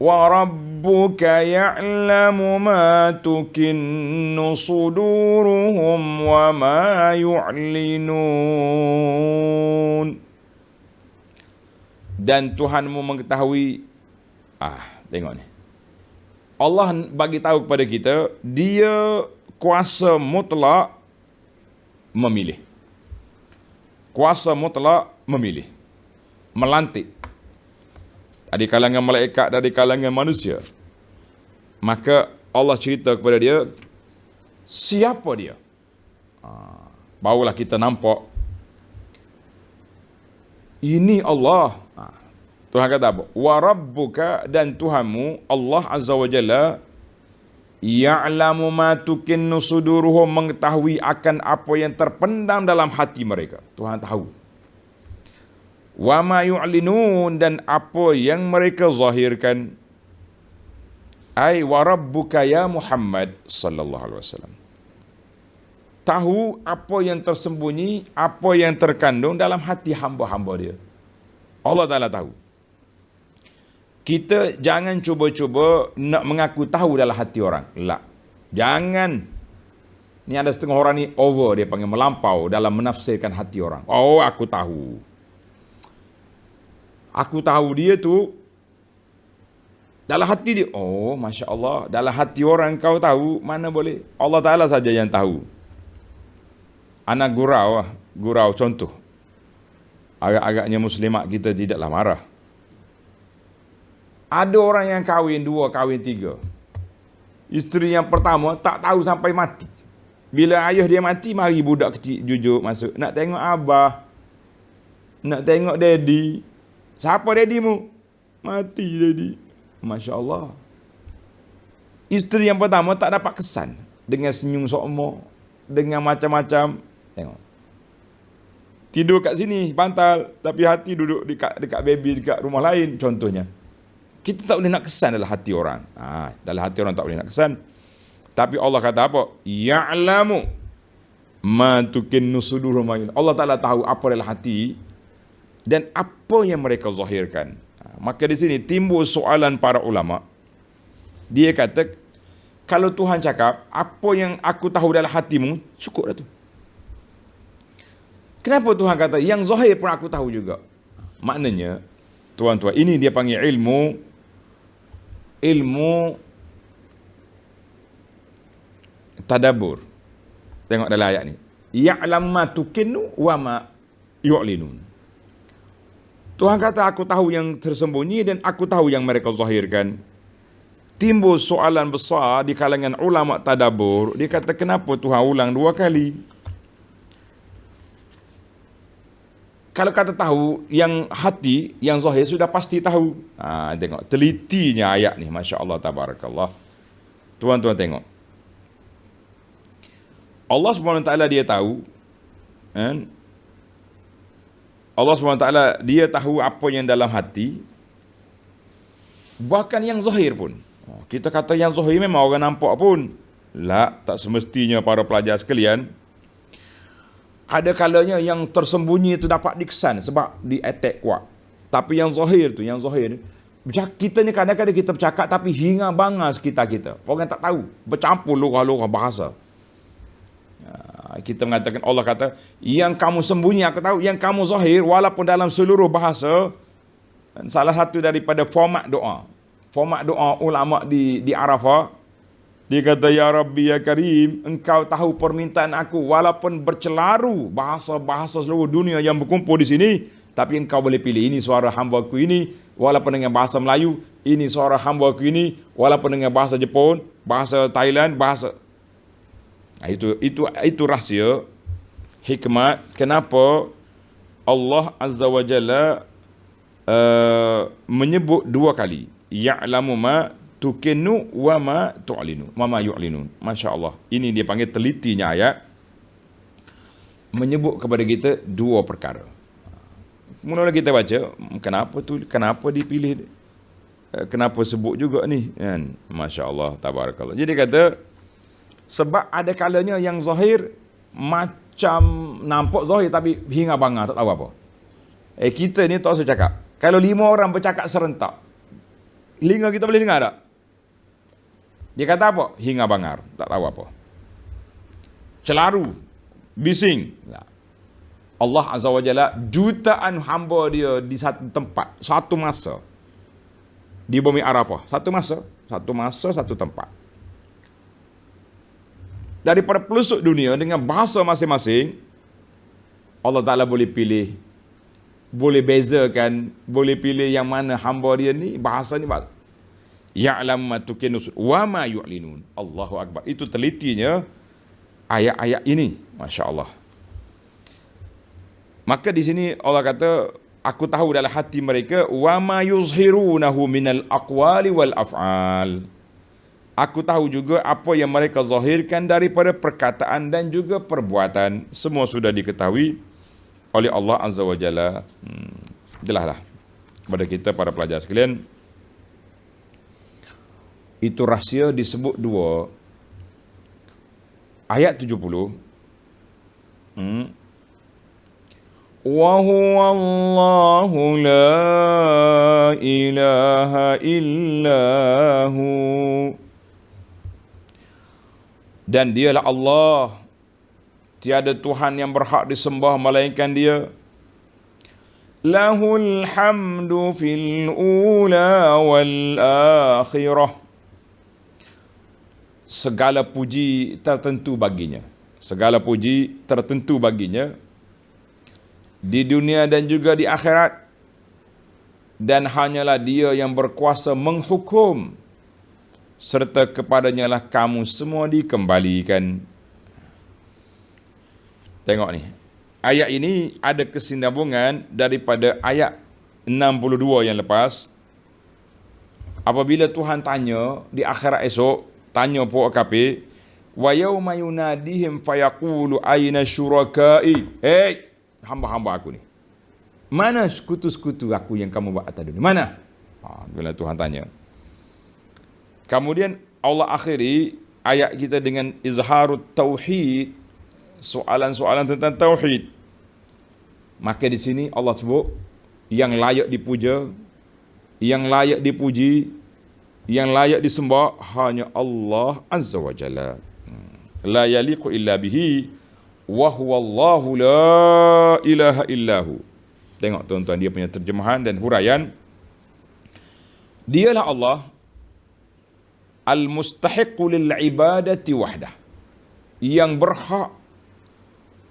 وَرَبُّكَ يَعْلَمُ مَا تُكِنُّ صُدُورُهُمْ وَمَا يُعْلِنُونَ. Dan Tuhanmu mengetahui. Tengok ni. Allah bagi tahu kepada kita, dia kuasa mutlak memilih. Kuasa mutlak memilih. Melantik. Dari kalangan malaikat, dari kalangan manusia. Maka Allah cerita kepada dia, siapa dia? Barulah kita nampak, ini Allah. Tuhan kata apa? Wa rabbuka, dan Tuhanmu, Allah Azza wa Jalla, Ya'lamu ma tukinnu suduruhum, mengetahui akan apa yang terpendam dalam hati mereka. Tuhan tahu. Wa ma yu'linun, dan apa yang mereka zahirkan. Ai wa rabbuka ya Muhammad sallallahu alaihi wasallam. Tahu apa yang tersembunyi, apa yang terkandung dalam hati hamba-hamba dia. Allah Ta'ala tahu. Kita jangan cuba-cuba nak mengaku tahu dalam hati orang. La. Jangan. Ni ada setengah orang ni over, dia panggil melampau dalam menafsirkan hati orang. Oh, aku tahu. Aku tahu dia tu dalam hati dia. Oh, Masya Allah. Dalam hati orang kau tahu, mana boleh. Allah Ta'ala saja yang tahu. Anak gurau contoh. Agak-agaknya muslimat kita tidaklah marah. Ada orang yang kahwin 2, kahwin 3. Isteri yang pertama tak tahu sampai mati. Bila ayah dia mati, mari budak kecil jujur masuk. Nak tengok abah. Nak tengok daddy. Siapa daddymu? Mati daddy. Masya Allah. Isteri yang pertama tak dapat kesan. Dengan senyum sokmo. Dengan macam-macam. Tengok. Tidur kat sini, bantal. Tapi hati duduk dekat baby, dekat rumah lain contohnya. Kita tak boleh nak kesan dalam hati orang. Dalam hati orang tak boleh nak kesan. Tapi Allah kata apa? Ya'lamu ma tukinnu suduruhum. Allah Ta'ala tahu apa dalam hati dan apa yang mereka zahirkan. Maka di sini timbul soalan para ulama. Dia kata, kalau Tuhan cakap, apa yang aku tahu dalam hatimu, cukup dah tu. Kenapa Tuhan kata, yang zahir pun aku tahu juga? Maknanya, tuan-tuan, ini dia panggil ilmu tadabbur. Tengok dalam ayat ni. Ya'lam ma tukinnu wa ma yu'linun. Tuhan kata, aku tahu yang tersembunyi dan aku tahu yang mereka zahirkan. Timbul soalan besar di kalangan ulama tadabbur. Dia kata, kenapa Tuhan ulang 2 kali? Kalau kata tahu, yang hati, yang zahir sudah pasti tahu. Tengok, telitinya ayat ni. Masya Allah, tabarakallah. Tuan-tuan tengok. Allah SWT dia tahu. Kan? Allah SWT dia tahu apa yang dalam hati. Bahkan yang zahir pun. Kita kata yang zahir memang orang nampak pun. Tak semestinya para pelajar sekalian. Ada kalanya yang tersembunyi itu dapat dikesan sebab di attack kuat. Tapi yang zahir kita ni kadang-kadang kita bercakap tapi hingga bangga sekitar kita. Orang tak tahu. Bercampur logah-logah bahasa. Kita mengatakan, Allah kata, yang kamu sembunyi aku tahu, yang kamu zahir walaupun dalam seluruh bahasa. Salah satu daripada format doa ulama di Arafah, dia kata, ya Rabbi ya Karim, engkau tahu permintaan aku walaupun bercelaru bahasa-bahasa seluruh dunia yang berkumpul di sini, tapi engkau boleh pilih, ini suara hamba aku ini walaupun dengan bahasa Melayu, ini suara hamba aku ini walaupun dengan bahasa Jepun, bahasa Thailand, bahasa. Itu rahsia hikmat kenapa Allah Azza wa Jalla menyebut 2 kali. Ya'lamu ma tukinnu wa ma tu'linu, wa ma yu'linun. Masya Allah. Ini dia panggil telitinya ayat. Menyebut kepada kita 2 perkara. Mula kita baca, kenapa dipilih, kenapa sebut juga ni, kan? Masya Allah, tabarakallah. Jadi kata, sebab ada kalanya yang zahir macam nampak zahir tapi hingga bangga tak tahu apa. Kita ni tak usah cakap. Kalau 5 orang bercakap serentak, telinga kita boleh dengar tak? Dia kata apa? Hingga bangar, tak tahu apa. Celaru, bising. Allah Azza wa Jalla, jutaan hamba dia di satu tempat, satu masa. Di bumi Arafah, satu masa, satu tempat. Daripada pelosok dunia dengan bahasa masing-masing, Allah Ta'ala boleh pilih, boleh bezakan, boleh pilih yang mana hamba dia ni, bahasa ni. Ya'lam ma tukinnu wa ma yu'linun. Allahu Akbar. Itu telitinya ayat-ayat ini. Masya Allah. Maka di sini Allah kata, aku tahu dalam hati mereka, wa ma yuzhirunahu minal aqwali wal af'al. Aku tahu juga apa yang mereka zahirkan daripada perkataan dan juga perbuatan. Semua sudah diketahui oleh Allah Azza wa Jalla. Jelaslah kepada kita para pelajar sekalian. Itu rahsia disebut dua. Ayat 70. Wa huwa Allahu la ilaha illahu. Dan dialah Allah, tiada Tuhan yang berhak disembah melainkan Dia. Lahul hamdu fil ula wal akhirah. Segala puji tertentu baginya. Segala puji tertentu baginya di dunia dan juga di akhirat. Dan hanyalah Dia yang berkuasa menghukum, serta kepadanya lah kamu semua dikembalikan. Tengok ni. Ayat ini ada kesinambungan daripada ayat 62 yang lepas. Apabila Tuhan tanya di akhirat esok, tanya puak kafir, wa yauma yunadihim fayaqulu aina syurakai. Hey, hamba-hamba aku ni. Mana sekutu-sekutu aku yang kamu buat atas dunia? Mana? Bila Tuhan tanya. Kemudian Allah akhiri ayat kita dengan izharut tauhid, soalan-soalan tentang tauhid. Maka di sini Allah sebut yang layak dipuja, yang layak dipuji, yang layak disembah hanya Allah Azza wa Jalla. La yaliqu illa bihi wa huwa Allahu la ilaha illahu. Tengok tuan-tuan dia punya terjemahan dan huraian. Dialah Allah al-mustahiqu lil ibadati wahdah, yang berhak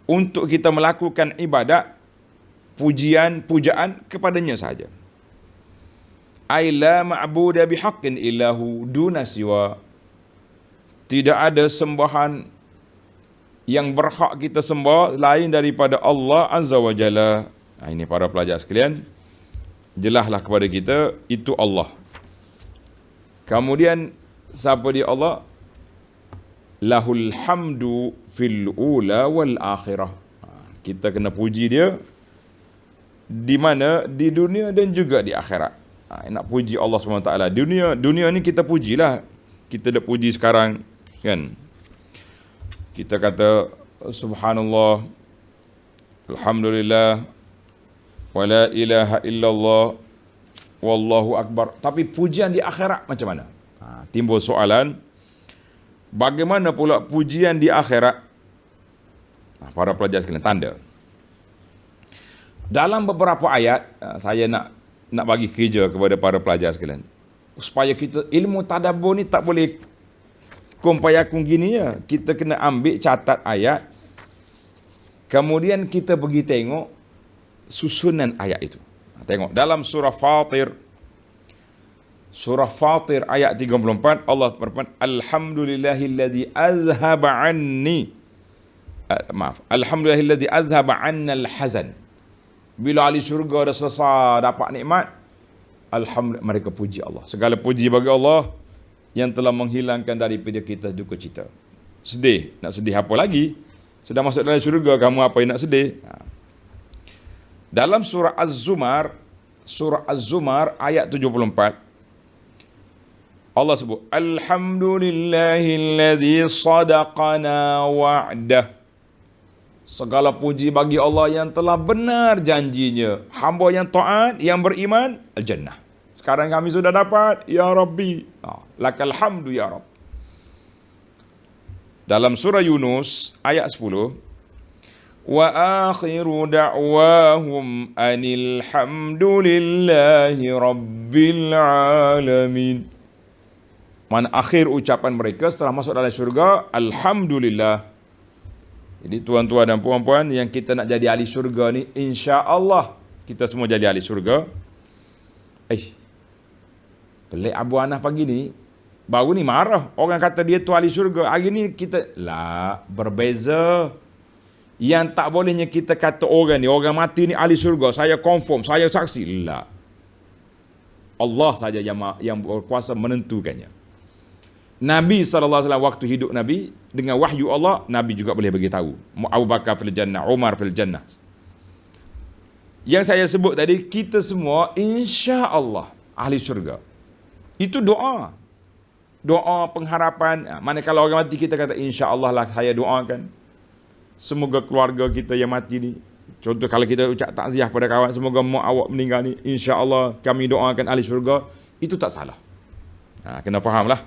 untuk kita melakukan ibadat, pujaan kepadanya sahaja. Ai la ma'budu bihaqqin illahu duna siwa. Tidak ada sembahan yang berhak kita sembah lain daripada Allah Azza wa Jalla. Ini para pelajar sekalian, jelaslah kepada kita itu Allah. Kemudian siapa dia Allah? Lahul hamdu fil ula wal akhirah. Kita kena puji dia di mana? Di dunia dan juga di akhirat. Nak puji Allah SWT. Dunia ni kita pujilah. Kita dah puji sekarang kan. Kita kata subhanallah, alhamdulillah, wala ilaha illallah, wallahu akbar. Tapi pujian di akhirat macam mana? Timbul soalan, bagaimana pula pujian di akhirat? Para pelajar sekalian, tanda. Dalam beberapa ayat, saya nak bagi kerja kepada para pelajar sekalian. Supaya kita, ilmu tadabbur ni tak boleh kumpayakung gini ya. Kita kena ambil catat ayat, kemudian kita pergi tengok susunan ayat itu. Tengok dalam surah Fatir. Surah Fatir ayat 34, Allah berfirman, Alhamdulillahilladzi azhaba anni. Alhamdulillahilladzi azhaba anna al-hazan. Bila ahli syurga dah selesai dapat nikmat, alhamdulillah, mereka puji Allah. Segala puji bagi Allah yang telah menghilangkan daripada kita duka cita. Sedih, nak sedih apa lagi? Sudah masuk dalam syurga, kamu apa yang nak sedih? Dalam surah Az-Zumar ayat 74, Allah sebut, Alhamdulillahilladzi sadaqana wa'dah. Segala puji bagi Allah yang telah benar janjinya. Hamba yang taat, yang beriman, al-jannah. Sekarang kami sudah dapat, ya Rabbi. Lakal hamdu ya Rabb. Dalam surah Yunus ayat 10, wa akhiru da'wahum anil hamdulillahi rabbil alamin. Mana akhir ucapan mereka setelah masuk dalam syurga, alhamdulillah. Jadi tuan-tuan dan puan-puan yang kita nak jadi ahli syurga ni, insya-Allah kita semua jadi ahli syurga. Pelik Abu Anah pagi ni, baru ni marah orang kata dia tu ahli syurga. Hari ni kita berbeza. Yang tak bolehnya kita kata orang ni, orang mati ni ahli syurga, saya confirm, saya saksi. Allah saja yang berkuasa menentukannya. Nabi SAW waktu hidup Nabi, dengan wahyu Allah, Nabi juga boleh beritahu. Abu Bakar fil jannah, Umar fil jannah. Yang saya sebut tadi, kita semua insya Allah ahli syurga. Itu doa. Doa pengharapan. Manakala orang mati, kita kata insya Allah lah saya doakan. Semoga keluarga kita yang mati ni. Contoh kalau kita ucap takziah pada kawan, semoga mak awak meninggal ni, insya Allah kami doakan ahli syurga. Itu tak salah. Kena fahamlah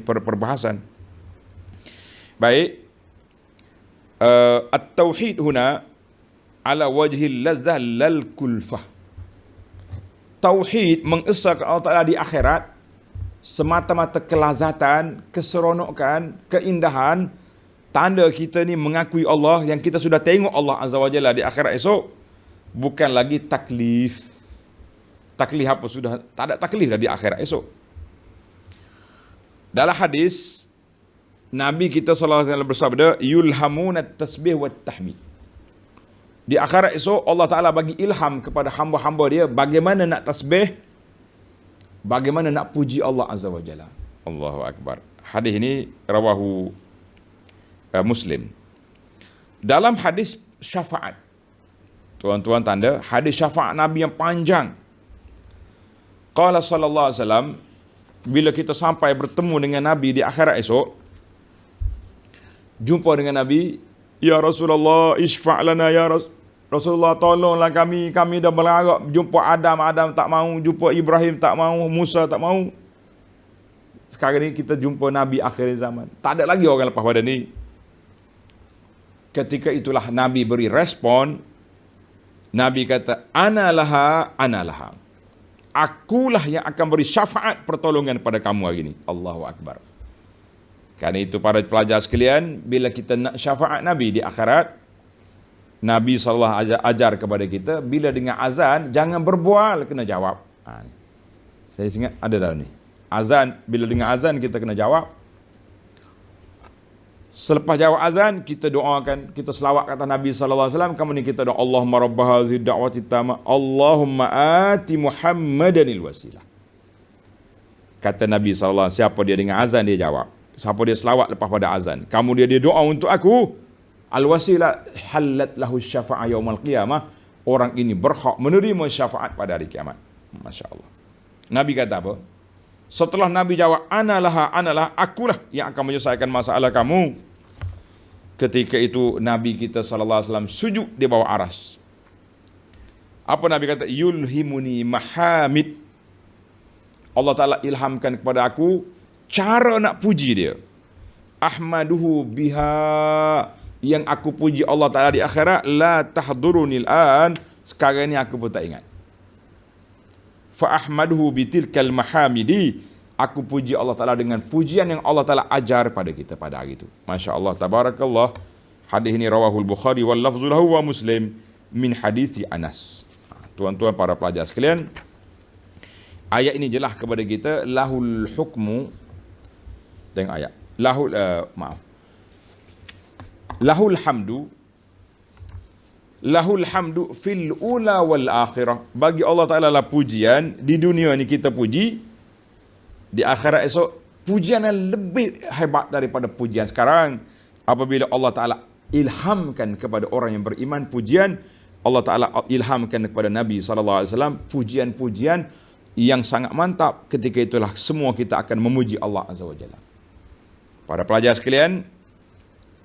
perbahasan. Baik. At-tauhid huna ala wajhil lazzah lal kulfah. Tauhid mengesahkan Allah Ta'ala di akhirat semata-mata kelazatan, keseronokan, keindahan, tanda kita ni mengakui Allah, yang kita sudah tengok Allah Azza wa Jalla di akhirat esok. Bukan lagi taklif. Taklif apa sudah? Tak ada taklif dah di akhirat esok. Dalam hadis, Nabi kita SAW bersabda, yulhamuna tasbih wa tahmid. Di akhirat esok, Allah Ta'ala bagi ilham kepada hamba-hamba dia bagaimana nak tasbih, bagaimana nak puji Allah Azza wa Jalla. Allahu Akbar. Hadis ini rawahu Muslim. Dalam hadis syafaat, tuan-tuan tanda, hadis syafaat Nabi yang panjang. Qala sallallahu alaihi wasallam, bila kita sampai bertemu dengan Nabi di akhirat esok, jumpa dengan Nabi, ya Rasulullah, isfa' lana ya Rasulullah, tolonglah kami dah berharap jumpa Adam tak mau, jumpa Ibrahim tak mau, Musa tak mau. Sekarang ni kita jumpa Nabi akhir zaman. Tak ada lagi orang lepas pada ni. Ketika itulah Nabi beri respon. Nabi kata, ana laha. Akulah yang akan beri syafaat pertolongan pada kamu hari ini. Allahu Akbar. Kerana itu para pelajar sekalian, bila kita nak syafaat Nabi di akhirat, Nabi SAW ajar kepada kita, bila dengar azan, jangan berbual, kena jawab. Saya ingat ada dalam ni. Azan, bila dengar azan, kita kena jawab. Selepas jawab azan, kita doakan, kita selawat kata Nabi SAW. Kemudian kita doa, Allahumma rabba hazi da'wati tamah, Allahumma ati Muhammadanil wasilah. Kata Nabi SAW, siapa dia dengar azan, dia jawab. Siapa dia selawat lepas pada azan, kemudian dia doa untuk aku, al-wasilah halat lahu syafa'a yaumal qiyamah. Orang ini berhak menerima syafaat pada hari kiamat. Masya Allah. Nabi kata apa? Setelah Nabi jawab, analah, akulah yang akan menyelesaikan masalah kamu. Ketika itu Nabi kita SAW sujud di bawah aras. Apa Nabi kata? Yulhimuni mahamid. Allah Ta'ala ilhamkan kepada aku cara nak puji dia. Ahmaduhu biha. Yang aku puji Allah Ta'ala di akhirat. La tahdurunil an. Sekarang ni aku pun tak ingat. Fa ahmaduhu bitilkal mahamidi. Aku puji Allah Ta'ala dengan pujian yang Allah Ta'ala ajar pada kita pada hari itu. Masya Allah, tabarakallah. Hadis ini rawahul Bukhari wal lafzu lahu wa Muslim min hadithi Anas. Tuan-tuan para pelajar sekalian, ayat ini jelas kepada kita, lahul hukmu. Tengok ayat. Lahul hamdu fil ula wal akhirah. Bagi Allah Ta'ala lah pujian. Di dunia ni kita puji, di akhirat esok pujian yang lebih hebat daripada pujian sekarang. Apabila Allah Ta'ala ilhamkan kepada orang yang beriman pujian, Allah Ta'ala ilhamkan kepada Nabi SAW pujian-pujian yang sangat mantap. Ketika itulah semua kita akan memuji Allah Azza wa Jalla. Para pelajar sekalian,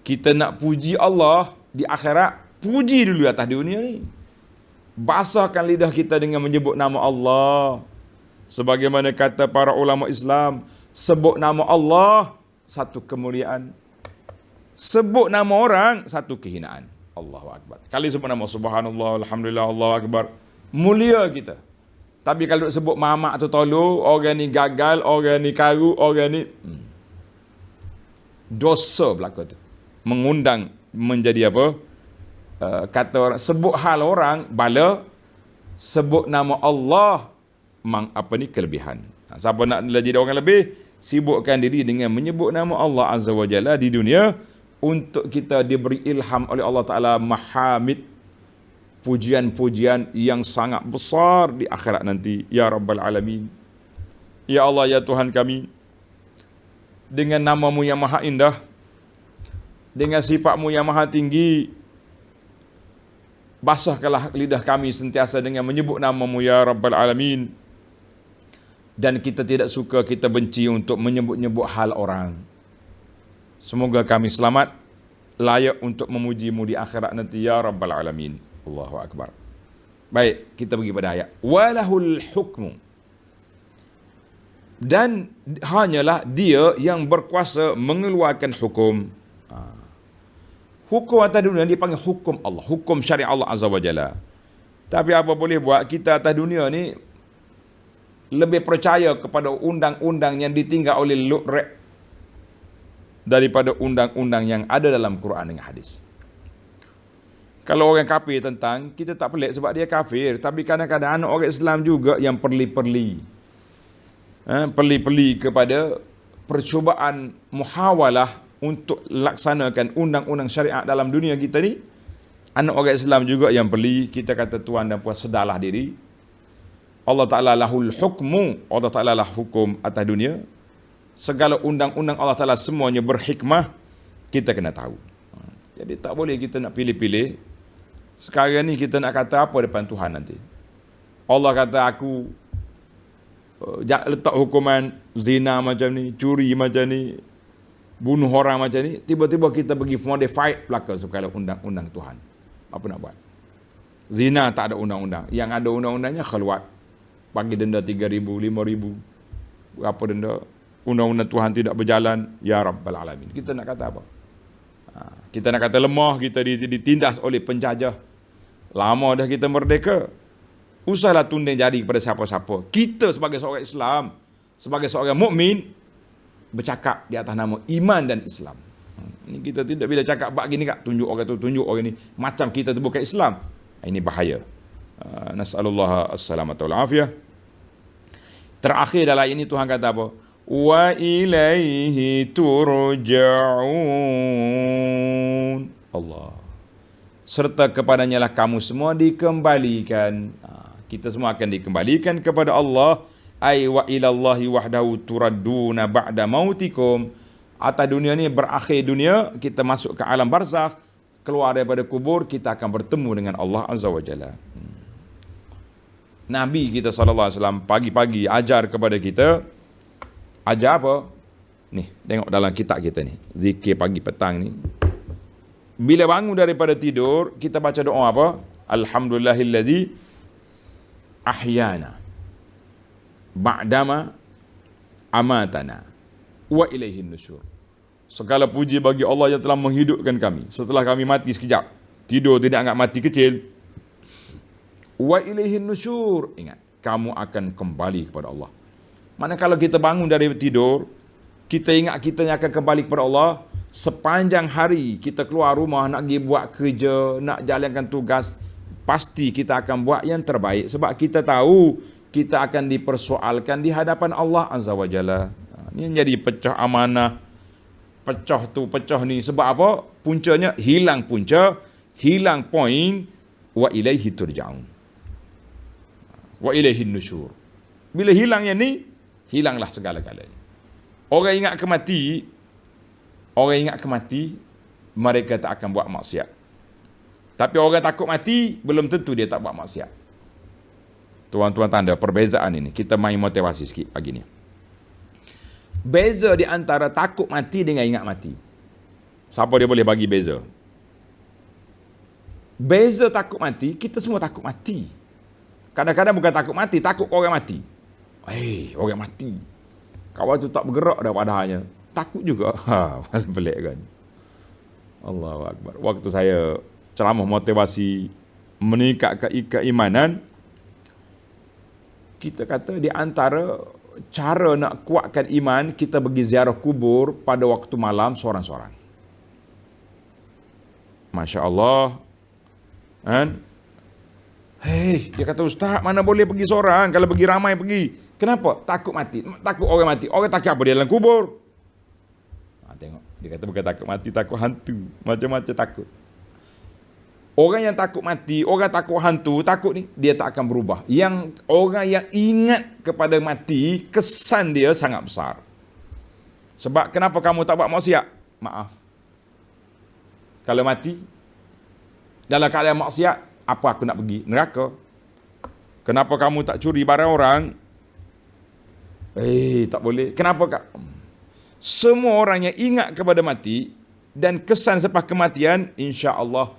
kita nak puji Allah di akhirat, puji dulu atas dunia ni. Basahkan lidah kita dengan menyebut nama Allah. Sebagaimana kata para ulama Islam, sebut nama Allah satu kemuliaan, sebut nama orang satu kehinaan. Allahu Akbar. Kali sebut nama subhanallah, alhamdulillah, Allahu Akbar, mulia kita. Tapi kalau sebut mamak tu tolu, orang ni gagal, orang ni karu, orang ni dosa berlaku tu. Mengundang menjadi apa? Kata orang, sebut hal orang bala, sebut nama Allah kelebihan. Siapa nak jadi orang lebih, sibukkan diri dengan menyebut nama Allah Azza wa Jalla di dunia, untuk kita diberi ilham oleh Allah Ta'ala mahamid, pujian-pujian yang sangat besar di akhirat nanti. Ya Rabbal Alamin. Ya Allah, ya Tuhan kami, dengan nama-Mu yang maha indah, dengan sifat-Mu yang maha tinggi, basahkanlah lidah kami sentiasa dengan menyebut nama-Mu ya Rabbal Alamin. Dan kita tidak suka, kita benci untuk menyebut-nyebut hal orang. Semoga kami selamat, layak untuk memuji-Mu di akhirat nanti ya Rabbal Alamin. Allahu Akbar. Baik, kita pergi pada ayat. Walahul hukmu. Dan hanyalah dia yang berkuasa mengeluarkan hukum. Hukum atas dunia dipanggil hukum Allah, hukum syariat Allah Azza wa Jalla. Tapi apa boleh buat, kita atas dunia ni lebih percaya kepada undang-undang yang ditinggal oleh Lu'rek daripada undang-undang yang ada dalam Quran dan hadis. Kalau orang kafir tentang, kita tak pelik sebab dia kafir. Tapi kadang-kadang anak orang Islam juga yang perli-perli. Perli-perli kepada percubaan muhawalah untuk laksanakan undang-undang syariat dalam dunia kita ni. Anak orang Islam juga yang perli. Kita kata tuan dan puan sedarlah diri. Allah Ta'ala lahul hukmu. Allah Ta'ala lah hukum atas dunia. Segala undang-undang Allah Ta'ala semuanya berhikmah. Kita kena tahu. Jadi tak boleh kita nak pilih-pilih. Sekarang ni kita nak kata apa depan Tuhan nanti. Allah kata aku letak hukuman zina macam ni, curi macam ni, bunuh orang macam ni. Tiba-tiba kita pergi modify belaka segala undang-undang Tuhan. Apa nak buat? Zina tak ada undang-undang. Yang ada undang-undangnya khaluat. Bagi denda 3,000, 5,000. Apa denda? Undang-undang Tuhan tidak berjalan. Ya Rabbal Alamin. Kita nak kata apa? Kita nak kata lemah, kita ditindas oleh penjajah. Lama dah kita merdeka. Usahlah tunding jari kepada siapa-siapa. Kita sebagai seorang Islam, sebagai seorang mukmin, bercakap di atas nama iman dan Islam. Ini kita tidak bila cakap bak gini kak, tunjuk orang tu, tunjuk orang ni, macam kita tu bukan Islam. Ini bahaya. Nas'alullah as-salamata wal afiyah. Terakhir dalam ayat ini Tuhan kata apa? Wa ilaihi turja'un. Allah. Serta kepadanya lah kamu semua dikembalikan. Kita semua akan dikembalikan kepada Allah. Ay wa ilallahi wahdahu turadduna ba'da mautikum. Atas dunia ni berakhir dunia, kita masuk ke alam barzakh, keluar daripada kubur, kita akan bertemu dengan Allah Azza wa Jalla. Nabi kita SAW pagi-pagi ajar kepada kita. Ajar apa? Ni, tengok dalam kitab kita ni. Zikir pagi petang ni. Bila bangun daripada tidur, kita baca doa apa? Alhamdulillahilladzi ahyana ba'dama amatana wa ilaihin nusyur. Segala puji bagi Allah yang telah menghidupkan kami setelah kami mati sekejap. Tidur tidak anggap mati kecil. Wa ilaihin nusyur. Ingat, kamu akan kembali kepada Allah. Mana kalau kita bangun dari tidur, kita ingat kita akan kembali kepada Allah. Sepanjang hari kita keluar rumah nak pergi buat kerja, nak jalankan tugas, pasti kita akan buat yang terbaik. Sebab kita tahu kita akan dipersoalkan di hadapan Allah Azza wa Jalla. Ini jadi pecah amanah, pecah tu, pecah ni. Sebab apa? Puncanya hilang punca, hilang poin. Wa ilaihi turja'un. Wa ilaihi nusyur. Bila hilang yang ni, hilanglah segala-galanya. Orang ingat kemati, mereka tak akan buat maksiat. Tapi orang takut mati, belum tentu dia tak buat maksiat. Tuan-tuan tanda perbezaan ini. Kita main motivasi sikit pagi ni. Beza di antara takut mati dengan ingat mati. Siapa dia boleh bagi beza? Beza takut mati, kita semua takut mati. Kadang-kadang bukan takut mati, takut orang mati. Orang mati. Kawan tu tak bergerak dah padahalnya. Takut juga. Pelik kan? Allahu Akbar. Waktu saya ceramah motivasi meningkatkan keimanan, kita kata di antara cara nak kuatkan iman, kita pergi ziarah kubur pada waktu malam seorang-seorang. Masya Allah. Kan? Dia kata, Ustaz, mana boleh pergi seorang? Kalau pergi ramai pergi. Kenapa? Takut mati. Takut orang mati. Orang takut apa? Dia dalam kubur. Tengok. Dia kata bukan takut mati, takut hantu. Macam-macam takut. Orang yang takut mati, orang takut hantu, takut ni, dia tak akan berubah. Yang orang yang ingat kepada mati, kesan dia sangat besar. Sebab kenapa kamu tak buat maksiat? Maaf. Kalau mati dalam keadaan maksiat, apa aku nak pergi? Neraka. Kenapa kamu tak curi barang orang? Tak boleh. Kenapa kak? Semua orang yang ingat kepada mati dan kesan selepas kematian, insya-Allah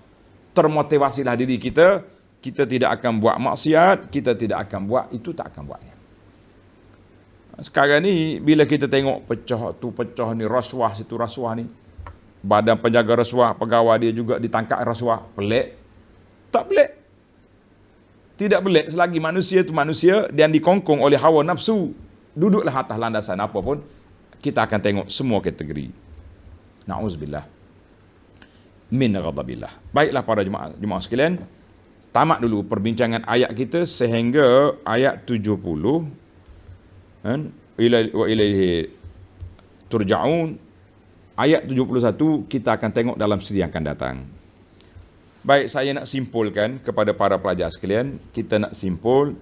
termotivasilah diri kita. Kita tidak akan buat maksiat, kita tidak akan buat itu, tak akan buatnya. Sekarang ni bila kita tengok pecah ni, rasuah situ rasuah ni, badan penjaga rasuah, pegawai dia juga ditangkap rasuah, pelik? Tak pelik. Tidak pelik selagi manusia itu manusia dan dikongkong oleh hawa nafsu. Duduklah atas landasan apa pun, kita akan tengok semua kategori. Na'udzubillah min ghadabillah. Baiklah para jemaah sekalian, tamat dulu perbincangan ayat kita sehingga ayat 70. Wa ilaihi turja'un. Ayat 71 kita akan tengok dalam siri yang akan datang. Baik, saya nak simpulkan kepada para pelajar sekalian, kita nak simpul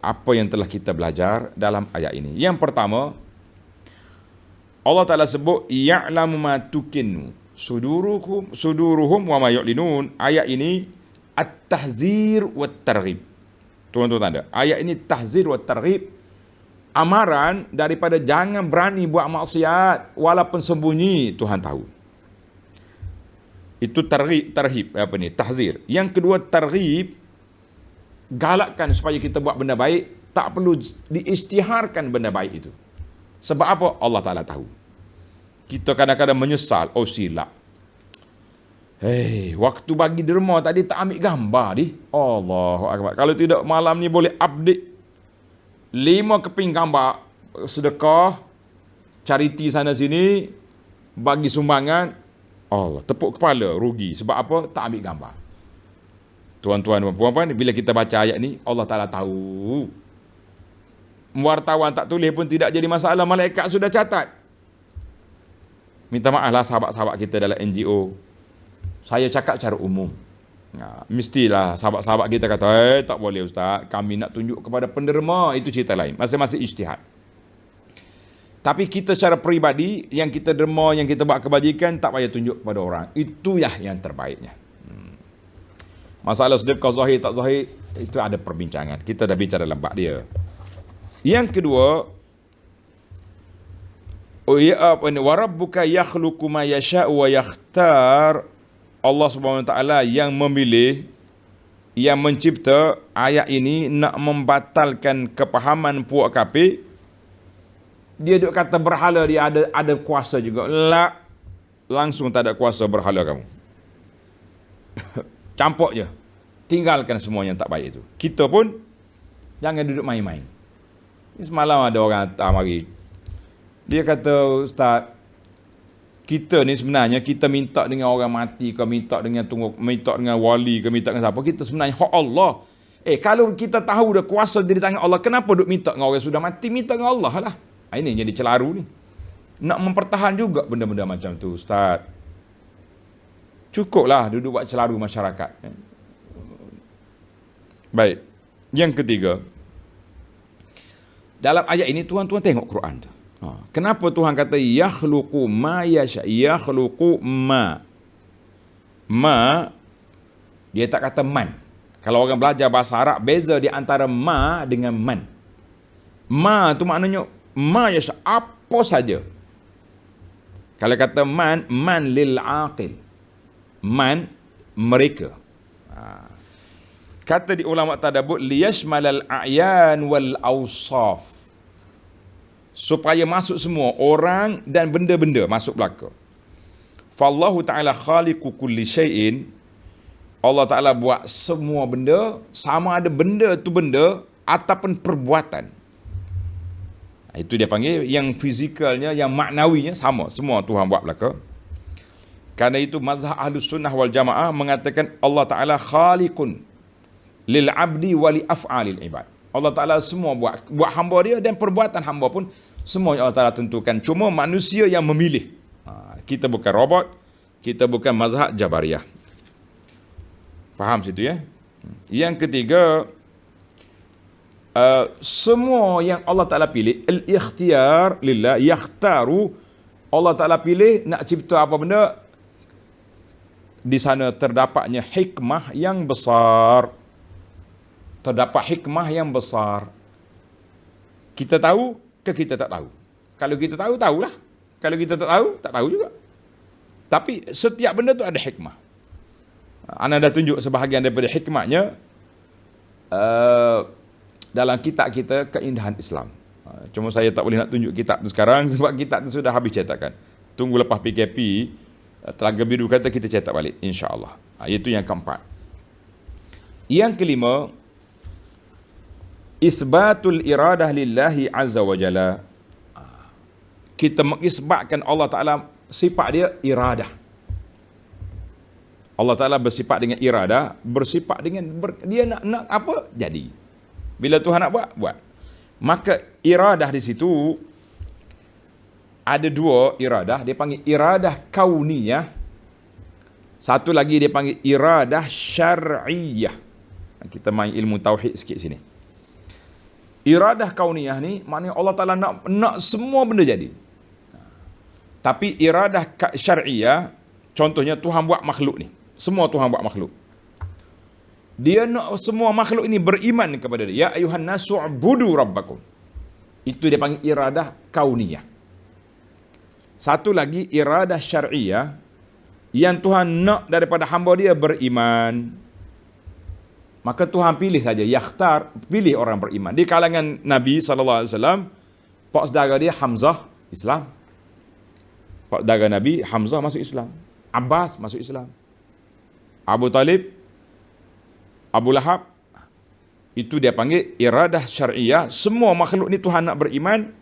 apa yang telah kita belajar dalam ayat ini. Yang pertama, Allah Ta'ala sebut ya'lamu ma tukinnu suduruhum wa ma yu'linun. Ayat ini at-tahzir wa targhib. Tuan-tuan tanda, ayat ini tahzir wa targhib, amaran daripada jangan berani buat maksiat walaupun sembunyi, Tuhan tahu. Itu tarhib apa ni? Tahzir. Yang kedua targhib, galakkan supaya kita buat benda baik, tak perlu diisytiharkan benda baik itu. Sebab apa? Allah Ta'ala tahu. Kita kadang-kadang menyesal, silap. Waktu bagi derma tadi tak ambil gambar di. Allahu Akbar. Kalau tidak malam ni boleh update 5 keping gambar sedekah, charity sana sini, bagi sumbangan. Allah, tepuk kepala, rugi. Sebab apa? Tak ambil gambar. Tuan-tuan dan puan-puan, bila kita baca ayat ni, Allah Ta'ala tahu. Wartawan tak tulis pun tidak jadi masalah, malaikat sudah catat. Minta maaflah sahabat-sahabat kita dalam NGO. Saya cakap secara umum. Mestilah sahabat-sahabat kita kata, tak boleh ustaz, kami nak tunjuk kepada penderma, itu cerita lain. Masing-masing ijtihad. Tapi kita secara peribadi, yang kita derma, yang kita buat kebajikan, tak payah tunjuk kepada orang. Itu yang terbaiknya. Masalah sedekah zahir tak zahir, itu ada perbincangan. Kita dah bincang dalam bab dia. Yang kedua, wa rabbuka yakhluqu ma yasha'u wa yakhtar. Allah Subhanahu wa taala yang memilih, yang mencipta. Ayat ini nak membatalkan kepahaman puak kafir. Dia duk kata berhala dia ada kuasa juga. Langsung tak ada kuasa berhala kamu. Campur je. Tinggalkan semua yang tak baik itu. Kita pun jangan duduk main-main. Semalam ada orang hantar mari. Dia kata, ustaz, kita ni sebenarnya kita minta dengan orang mati ke, minta dengan wali ke, minta dengan siapa, kita sebenarnya hak Allah. Kalau kita tahu dah kuasa di tangan Allah, kenapa duk minta dengan orang yang sudah mati? Minta dengan Allah lah. Ini jadi celaru ni. Nak mempertahan juga benda-benda macam tu, ustaz. Cukuplah duduk buat celaru masyarakat. Baik. Yang ketiga, dalam ayat ini tuan-tuan tengok Quran tu. Kenapa Tuhan kata yakhluqu ma yasha, yakhluqu ma. Ma, dia tak kata man. Kalau orang belajar bahasa Arab, beza di antara ma dengan man. Ma tu maknanya ma yasha, apa saja. Kalau kata man lil aqil. Man, mereka. Kata di ulama tadabbur, liyashmalal a'yan wal awsaf, supaya masuk semua orang dan benda-benda masuk belaka. Fallahu ta'ala khaliqu kulli syai'in. Allah Ta'ala buat semua benda, sama ada benda tu benda ataupun perbuatan. Itu dia panggil yang fizikalnya, yang maknawinya sama. Semua Tuhan buat belaka. Karena itu mazhab Ahlus Sunnah wal Jamaah mengatakan Allah Ta'ala khaliqun lil abdi wali af'alil ibad. Allah Ta'ala semua buat hamba dia dan perbuatan hamba pun semua Allah Ta'ala tentukan. Cuma manusia yang memilih. Kita bukan robot, kita bukan mazhab Jabariyah. Faham situ ya? Yang ketiga, semua yang Allah Ta'ala pilih, al-ikhtiyar lillah, yakhtaru, Allah Ta'ala pilih nak cipta apa benda, di sana terdapatnya hikmah yang besar. Terdapat hikmah yang besar. Kita tahu ke kita tak tahu? Kalau kita tahu, tahulah. Kalau kita tak tahu juga. Tapi setiap benda tu ada hikmah. Ana dah tunjuk sebahagian daripada hikmahnya dalam kitab kita Keindahan Islam. Cuma saya tak boleh nak tunjuk kitab tu sekarang sebab kitab tu sudah habis cetakan. Tunggu lepas PKP, Telaga Biru kata kita cetak balik, insya-Allah. Itu yang keempat. Yang kelima, isbatul iradah lillahi azza wa jalla. Kita mengisbatkan Allah Ta'ala sifat dia iradah. Allah Ta'ala bersifat dengan iradah, bersifat dengan dia nak apa, jadi. Bila Tuhan nak buat. Maka iradah di situ ada dua iradah. Dia panggil iradah kauniyah. Satu lagi dia panggil iradah syar'iyah. Kita main ilmu tauhid sikit sini. Iradah kauniyah ni maknanya Allah Ta'ala nak semua benda jadi. Tapi iradah syar'iyah, contohnya Tuhan buat makhluk ni. Semua Tuhan buat makhluk. Dia nak semua makhluk ini beriman kepada dia. Ya ayuhan nasu ubudu rabbakum. Itu dia panggil iradah kauniyah. Satu lagi iradah syar'iyah, yang Tuhan nak daripada hamba dia beriman. Maka Tuhan pilih saja, yakhtar, pilih orang beriman. Di kalangan Nabi SAW, pak saudara dia Hamzah, Islam. Pak saudara Nabi Hamzah masuk Islam. Abbas masuk Islam. Abu Talib, Abu Lahab, itu dia panggil iradah syariah. Semua makhluk ni Tuhan nak beriman,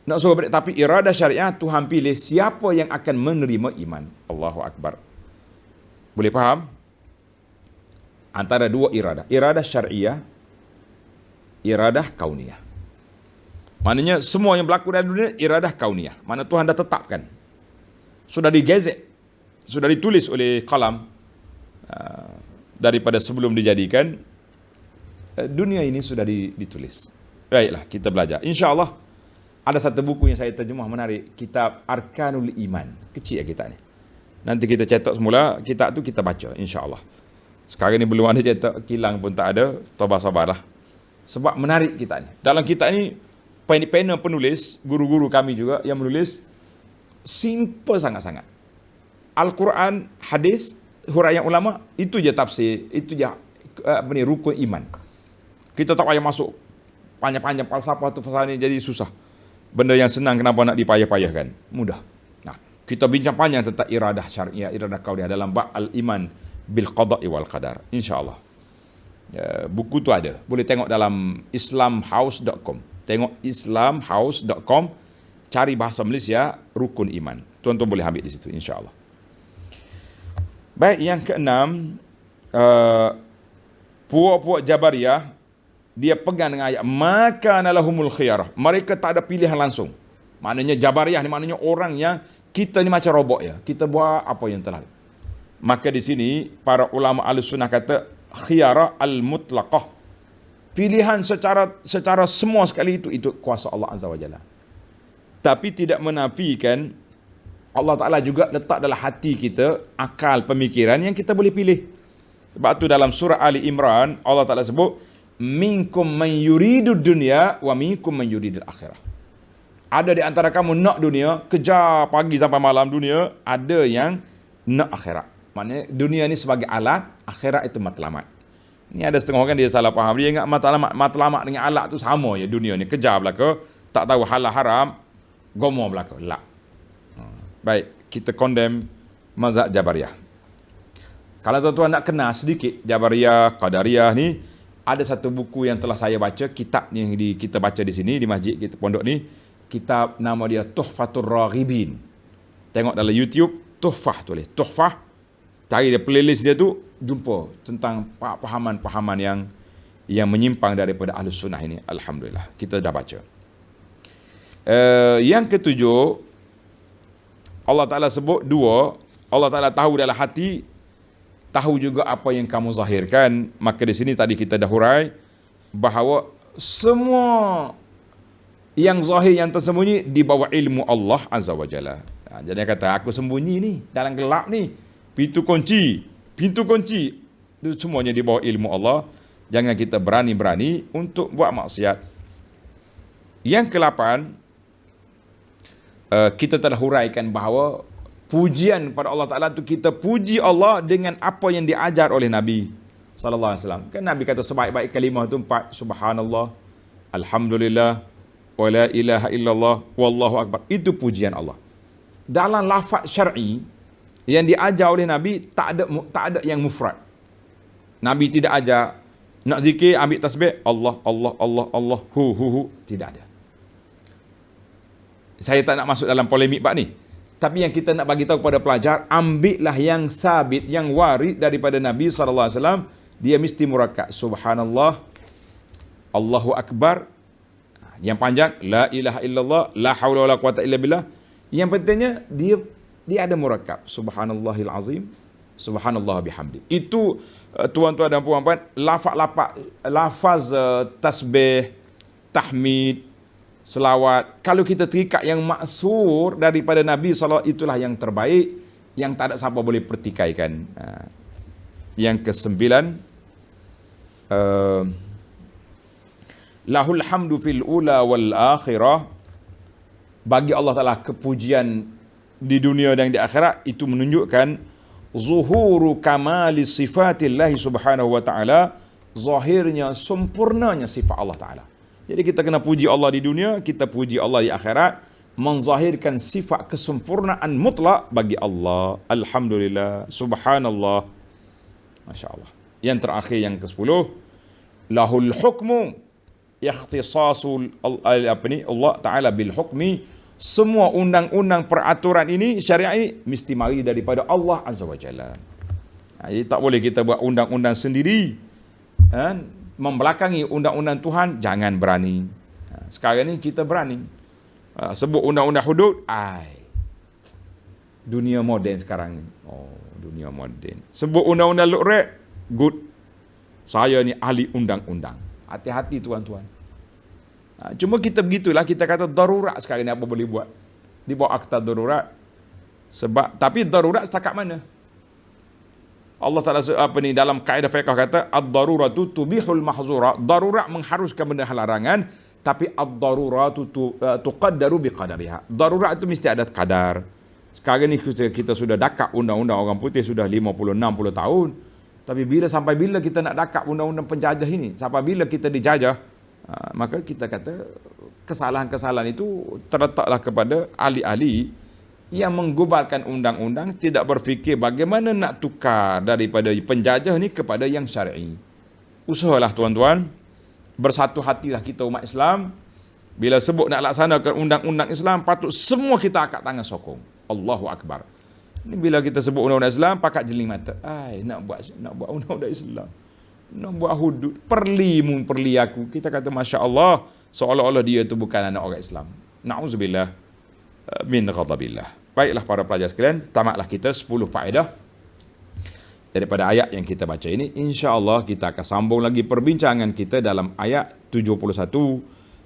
nak suruh beriman. Tapi iradah syariah, Tuhan pilih siapa yang akan menerima iman. Allahu Akbar. Boleh faham? Antara dua iradah. Iradah syariah, iradah kauniyah. Maknanya semua yang berlaku dalam dunia, iradah kauniyah. Mana Tuhan dah tetapkan. Sudah digazet. Sudah ditulis oleh kalam. Daripada sebelum dijadikan, dunia ini sudah ditulis. Baiklah, kita belajar. InsyaAllah, ada satu buku yang saya terjemah menarik. Kitab Arkanul Iman. Kecil ya kitab ni. Nanti kita cetak semula, kitab tu kita baca, insyaAllah. Sekarang ni belum ada cetak, kilang pun tak ada. Sabar-sabarlah. Sebab menarik kitab ni. Dalam kitab ni, panel penulis, guru-guru kami juga yang menulis, simple sangat-sangat. Al-Quran, hadis, huraian ulama, itu je tafsir, itu je rukun iman. Kita tak payah masuk panjang-panjang falsafah tu pasal ni jadi susah. Benda yang senang kenapa nak dipayah-payahkan? Mudah. Nah, kita bincang panjang tentang iradah syariah, iradah kauniyah dalam bab al-iman bil qada'i wal qadar. Insya-Allah. Buku tu ada. Boleh tengok dalam islamhouse.com. Tengok islamhouse.com, cari bahasa Malaysia rukun iman. Tuan-tuan boleh ambil di situ, insya-Allah. Baik, yang keenam, puak-puak Jabariyah, dia pegang dengan ayat maka nalahumul khiyarah. Mereka tak ada pilihan langsung. Maknanya Jabariyah ni maknanya orang yang kita ni macam robot ya. Kita buat apa yang terlalu. Maka di sini para ulama Ahlussunnah kata khiyarah al-mutlaqah. Pilihan secara semua sekali itu kuasa Allah Azza wa Jalla. Tapi tidak menafikan Allah Ta'ala juga letak dalam hati kita akal pemikiran yang kita boleh pilih. Sebab tu dalam surah Ali Imran Allah Ta'ala sebut minkum man yuridud dunya wa minkum man yuridul akhirah. Ada di antara kamu nak dunia, kejar pagi sampai malam dunia, ada yang nak akhirat. Maknanya dunia ni sebagai alat, akhirat itu matlamat. Ni ada setengah orang dia salah faham. Dia ingat matlamat dengan alat tu sama je dunia ni. Kejar belaka, tak tahu halal haram, gomoh belaka. La. Baik, kita condemn mazhab Jabariyah. Kalau tuan-tuan nak kenal sedikit Jabariyah, Qadariyah ni, ada satu buku yang telah saya baca, kitab yang kita baca di sini, di masjid kita pondok ni, kitab nama dia Tuhfatur Raghibin. Tengok dalam YouTube, Tuhfah tulis, Tuhfah, cari dia playlist dia tu, jumpa tentang pahaman-pahaman yang menyimpang daripada Ahlus Sunnah ini. Alhamdulillah, kita dah baca. Yang ketujuh, Allah Ta'ala sebut dua, Allah Ta'ala tahu dalam hati, tahu juga apa yang kamu zahirkan. Maka di sini tadi kita dah hurai, bahawa semua yang zahir, yang tersembunyi di bawah ilmu Allah Azza wa Jalla. Jadi dia kata, aku sembunyi ni, dalam gelap ni, pintu kunci, itu semuanya di bawah ilmu Allah. Jangan kita berani-berani untuk buat maksiat. Yang ke-8, kita telah huraikan bahawa pujian pada Allah Ta'ala itu kita puji Allah dengan apa yang diajar oleh Nabi sallallahu alaihi wasallam. Kan Nabi kata sebaik-baik kalimah itu 4, subhanallah, alhamdulillah, wa la ilaha illallah, wallahu akbar. Itu pujian Allah. Dalam lafaz syar'i yang diajar oleh Nabi tak ada yang mufrad. Nabi tidak ajar nak zikir ambil tasbih Allah Allah Allah Allah hu, tidak ada. Saya tak nak masuk dalam polemik bab ni. Tapi yang kita nak bagi tahu kepada pelajar, ambillah yang sabit, yang warid daripada Nabi sallallahu alaihi wasallam, dia mesti murakkab. Subhanallah, Allahu akbar. Yang panjang la ilaha illallah, la haula wala quwata illa billah. Yang pentingnya dia ada murakkab. Subhanallahil azim, subhanallah bihamdi. Itu tuan-tuan dan puan-puan, lafaz tasbih, tahmid, selawat, kalau kita terikat yang maksur daripada Nabi SAW, itulah yang terbaik, yang tak ada siapa boleh pertikaikan. Yang ke-9, lahul hamdu fil ula wal akhirah. Bagi Allah Ta'ala kepujian di dunia dan di akhirat. Itu menunjukkan zuhuru kamali sifatillahi subhanahu wa ta'ala, zahirnya, sempurnanya sifat Allah Ta'ala. Jadi kita kena puji Allah di dunia, kita puji Allah di akhirat, menzahirkan sifat kesempurnaan mutlak bagi Allah. Alhamdulillah, subhanallah, Masya Allah. Yang terakhir, yang ke-10, lahul hukmu ikhtisasul Allah Ta'ala bil hukmi. Semua undang-undang peraturan ini, syariat ini mesti mari daripada Allah Azza wa Jalla. Jadi tak boleh kita buat undang-undang sendiri, membelakangi undang-undang Tuhan. Jangan berani. Sekarang ni kita berani sebut undang-undang hudud. Dunia moden sekarang ni. Dunia moden. Sebut undang-undang lukrek, good, saya ni ahli undang-undang. Hati-hati tuan-tuan. Cuma kita begitulah, kita kata darurat sekarang ni, apa boleh buat? Di bawah akta darurat. Sebab, tapi darurat setakat mana? Allah Ta'ala dalam kaedah fiqh kata ad-daruratu tubihul mahzura. Darurat mengharuskan benda larangan, tapi ad-daruratu tuqaddaru biqadariha. Darurat itu mesti ada kadar. Sekarang ni kita sudah dakap undang-undang orang putih sudah 50-60 tahun. Tapi sampai bila kita nak dakap undang-undang penjajah ini? Sampai bila kita dijajah? Maka kita kata kesalahan-kesalahan itu terletaklah kepada ahli-ahli yang menggubalkan undang-undang, tidak berfikir bagaimana nak tukar daripada penjajah ni kepada yang syar'i. Usahalah tuan-tuan, bersatu hatilah kita umat Islam. Bila sebut nak laksanakan undang-undang Islam, patut semua kita angkat tangan sokong. Allahu Akbar. Ini bila kita sebut undang-undang Islam, pakat jeling mata. Nak buat undang-undang Islam, nak buat hudud, perli aku. Kita kata Masya Allah, seolah-olah dia itu bukan anak orang Islam. Na'udzubillah min ghadabillah. Baiklah para pelajar sekalian, tamatlah kita 10 faedah daripada ayat yang kita baca ini. InsyaAllah kita akan sambung lagi perbincangan kita dalam ayat 71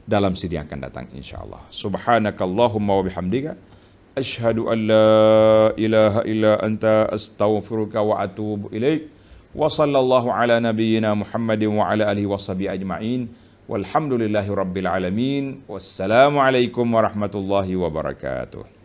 dalam sidi yang akan datang insyaAllah. Subhanakallahumma wa bihamdika asyhadu an la ilaha illa anta astaghfiruka wa atubu ilaik. Wa sallallahu ala nabiyyina Muhammadin wa ala alihi wa sahbihi ajma'in. Walhamdulillahi rabbil alamin. Wassalamu alaikum warahmatullahi wabarakatuh.